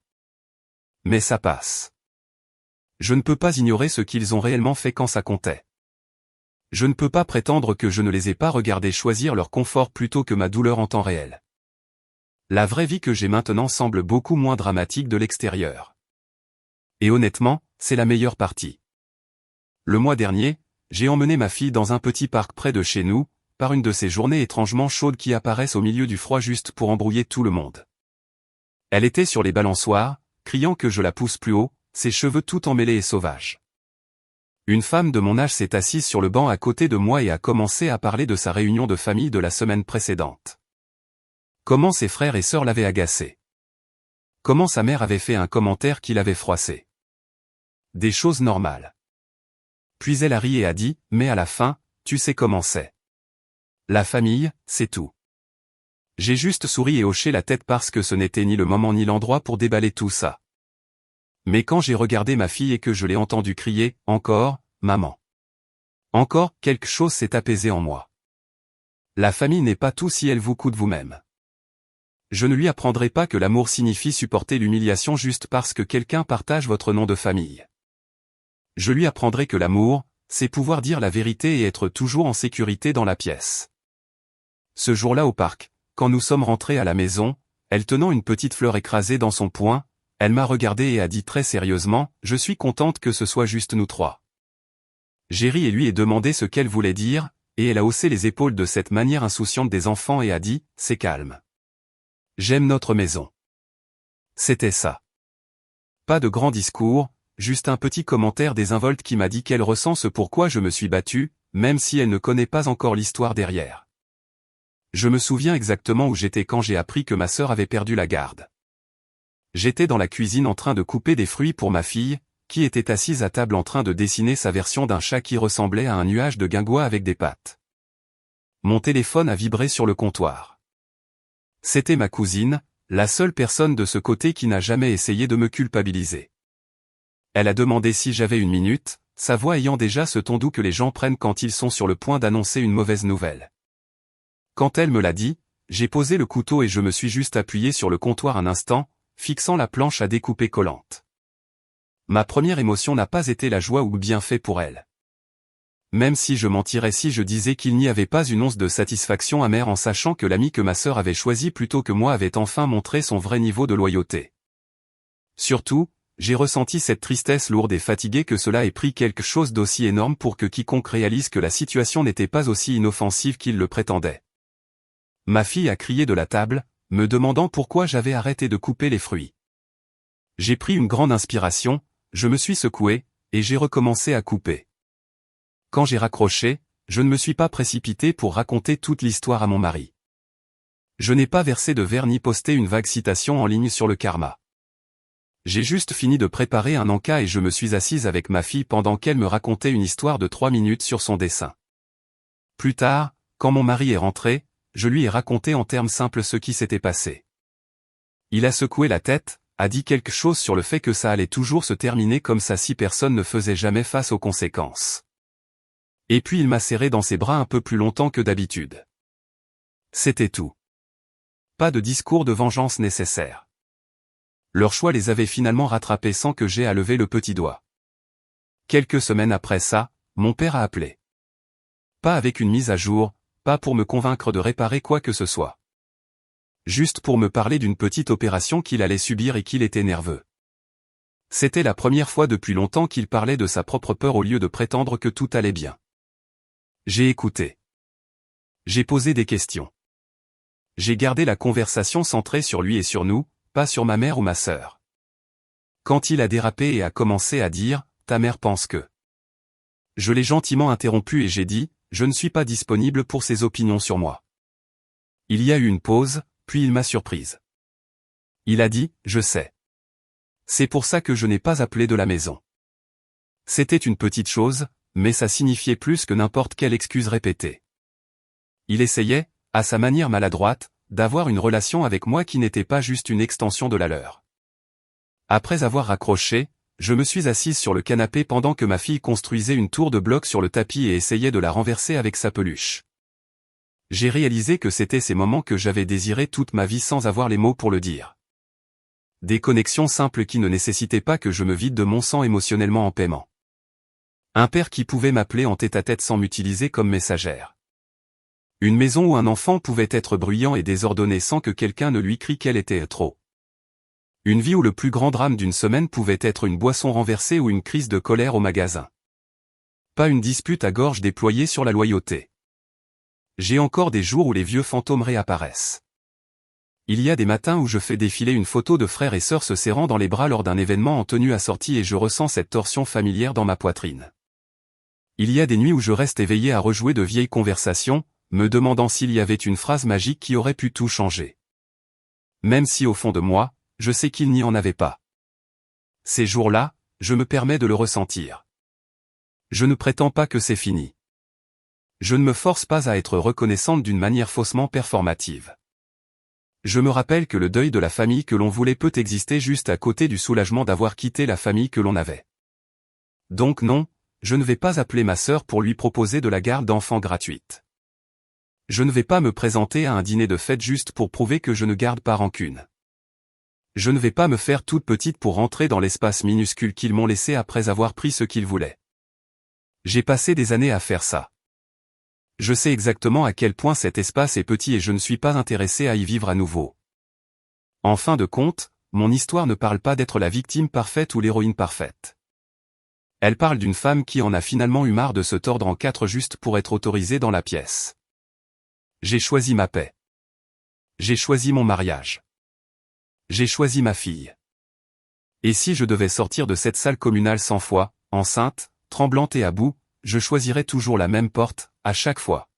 Mais ça passe. Je ne peux pas ignorer ce qu'ils ont réellement fait quand ça comptait. Je ne peux pas prétendre que je ne les ai pas regardés choisir leur confort plutôt que ma douleur en temps réel. La vraie vie que j'ai maintenant semble beaucoup moins dramatique de l'extérieur. Et honnêtement, c'est la meilleure partie. Le mois dernier, j'ai emmené ma fille dans un petit parc près de chez nous, par une de ces journées étrangement chaudes qui apparaissent au milieu du froid juste pour embrouiller tout le monde. Elle était sur les balançoires, criant que je la pousse plus haut, ses cheveux tout emmêlés et sauvages. Une femme de mon âge s'est assise sur le banc à côté de moi et a commencé à parler de sa réunion de famille de la semaine précédente. Comment ses frères et sœurs l'avaient agacée. Comment sa mère avait fait un commentaire qui l'avait froissé. Des choses normales. Puis elle a ri et a dit, mais à la fin, tu sais comment c'est. La famille, c'est tout. J'ai juste souri et hoché la tête parce que ce n'était ni le moment ni l'endroit pour déballer tout ça. Mais quand j'ai regardé ma fille et que je l'ai entendue crier, encore, maman. Encore, quelque chose s'est apaisé en moi. La famille n'est pas tout si elle vous coûte vous-même. Je ne lui apprendrai pas que l'amour signifie supporter l'humiliation juste parce que quelqu'un partage votre nom de famille. Je lui apprendrai que l'amour, c'est pouvoir dire la vérité et être toujours en sécurité dans la pièce. Ce jour-là au parc, quand nous sommes rentrés à la maison, elle tenant une petite fleur écrasée dans son poing, elle m'a regardé et a dit très sérieusement, « Je suis contente que ce soit juste nous trois. » J'ai ri et lui ai demandé ce qu'elle voulait dire, et elle a haussé les épaules de cette manière insouciante des enfants et a dit, « C'est calme. J'aime notre maison. » C'était ça. Pas de grand discours, juste un petit commentaire désinvolte qui m'a dit qu'elle ressent ce pourquoi je me suis battu, même si elle ne connaît pas encore l'histoire derrière. Je me souviens exactement où j'étais quand j'ai appris que ma sœur avait perdu la garde. J'étais dans la cuisine en train de couper des fruits pour ma fille, qui était assise à table en train de dessiner sa version d'un chat qui ressemblait à un nuage de guingois avec des pattes. Mon téléphone a vibré sur le comptoir. C'était ma cousine, la seule personne de ce côté qui n'a jamais essayé de me culpabiliser. Elle a demandé si j'avais une minute, sa voix ayant déjà ce ton doux que les gens prennent quand ils sont sur le point d'annoncer une mauvaise nouvelle. Quand elle me l'a dit, j'ai posé le couteau et je me suis juste appuyé sur le comptoir un instant, fixant la planche à découper collante. Ma première émotion n'a pas été la joie ou le bienfait pour elle. Même si je mentirais si je disais qu'il n'y avait pas une once de satisfaction amère en sachant que l'ami que ma sœur avait choisi plutôt que moi avait enfin montré son vrai niveau de loyauté. Surtout, j'ai ressenti cette tristesse lourde et fatiguée que cela ait pris quelque chose d'aussi énorme pour que quiconque réalise que la situation n'était pas aussi inoffensive qu'il le prétendait. Ma fille a crié de la table, me demandant pourquoi j'avais arrêté de couper les fruits. J'ai pris une grande inspiration, je me suis secoué, et j'ai recommencé à couper. Quand j'ai raccroché, je ne me suis pas précipité pour raconter toute l'histoire à mon mari. Je n'ai pas versé de verre ni posté une vague citation en ligne sur le karma. J'ai juste fini de préparer un encas et je me suis assise avec ma fille pendant qu'elle me racontait une histoire de 3 minutes sur son dessin. Plus tard, quand mon mari est rentré, je lui ai raconté en termes simples ce qui s'était passé. Il a secoué la tête, a dit quelque chose sur le fait que ça allait toujours se terminer comme ça si personne ne faisait jamais face aux conséquences. Et puis il m'a serré dans ses bras un peu plus longtemps que d'habitude. C'était tout. Pas de discours de vengeance nécessaire. Leur choix les avait finalement rattrapés sans que j'aie à lever le petit doigt. Quelques semaines après ça, mon père a appelé. Pas avec une mise à jour, pas pour me convaincre de réparer quoi que ce soit. Juste pour me parler d'une petite opération qu'il allait subir et qu'il était nerveux. C'était la première fois depuis longtemps qu'il parlait de sa propre peur au lieu de prétendre que tout allait bien. J'ai écouté. J'ai posé des questions. J'ai gardé la conversation centrée sur lui et sur nous, pas sur ma mère ou ma sœur. Quand il a dérapé et a commencé à dire, « Ta mère pense que… » Je l'ai gentiment interrompu et j'ai dit, « Je ne suis pas disponible pour ses opinions sur moi. » Il y a eu une pause, puis il m'a surprise. Il a dit, « Je sais. C'est pour ça que je n'ai pas appelé de la maison. » C'était une petite chose, mais ça signifiait plus que n'importe quelle excuse répétée. Il essayait, à sa manière maladroite, d'avoir une relation avec moi qui n'était pas juste une extension de la leur. Après avoir raccroché, je me suis assise sur le canapé pendant que ma fille construisait une tour de blocs sur le tapis et essayait de la renverser avec sa peluche. J'ai réalisé que c'était ces moments que j'avais désirés toute ma vie sans avoir les mots pour le dire. Des connexions simples qui ne nécessitaient pas que je me vide de mon sang émotionnellement en paiement. Un père qui pouvait m'appeler en tête-à-tête sans m'utiliser comme messagère. Une maison où un enfant pouvait être bruyant et désordonné sans que quelqu'un ne lui crie qu'elle était trop. Une vie où le plus grand drame d'une semaine pouvait être une boisson renversée ou une crise de colère au magasin. Pas une dispute à gorge déployée sur la loyauté. J'ai encore des jours où les vieux fantômes réapparaissent. Il y a des matins où je fais défiler une photo de frères et sœurs se serrant dans les bras lors d'un événement en tenue assortie et je ressens cette torsion familière dans ma poitrine. Il y a des nuits où je reste éveillé à rejouer de vieilles conversations, me demandant s'il y avait une phrase magique qui aurait pu tout changer. Même si au fond de moi, je sais qu'il n'y en avait pas. Ces jours-là, je me permets de le ressentir. Je ne prétends pas que c'est fini. Je ne me force pas à être reconnaissante d'une manière faussement performative. Je me rappelle que le deuil de la famille que l'on voulait peut exister juste à côté du soulagement d'avoir quitté la famille que l'on avait. Donc non, je ne vais pas appeler ma sœur pour lui proposer de la garde d'enfants gratuite. Je ne vais pas me présenter à un dîner de fête juste pour prouver que je ne garde pas rancune. Je ne vais pas me faire toute petite pour rentrer dans l'espace minuscule qu'ils m'ont laissé après avoir pris ce qu'ils voulaient. J'ai passé des années à faire ça. Je sais exactement à quel point cet espace est petit et je ne suis pas intéressé à y vivre à nouveau. En fin de compte, mon histoire ne parle pas d'être la victime parfaite ou l'héroïne parfaite. Elle parle d'une femme qui en a finalement eu marre de se tordre en quatre juste pour être autorisée dans la pièce. J'ai choisi ma paix. J'ai choisi mon mariage. J'ai choisi ma fille. Et si je devais sortir de cette salle communale 100 fois, enceinte, tremblante et à bout, je choisirais toujours la même porte, à chaque fois.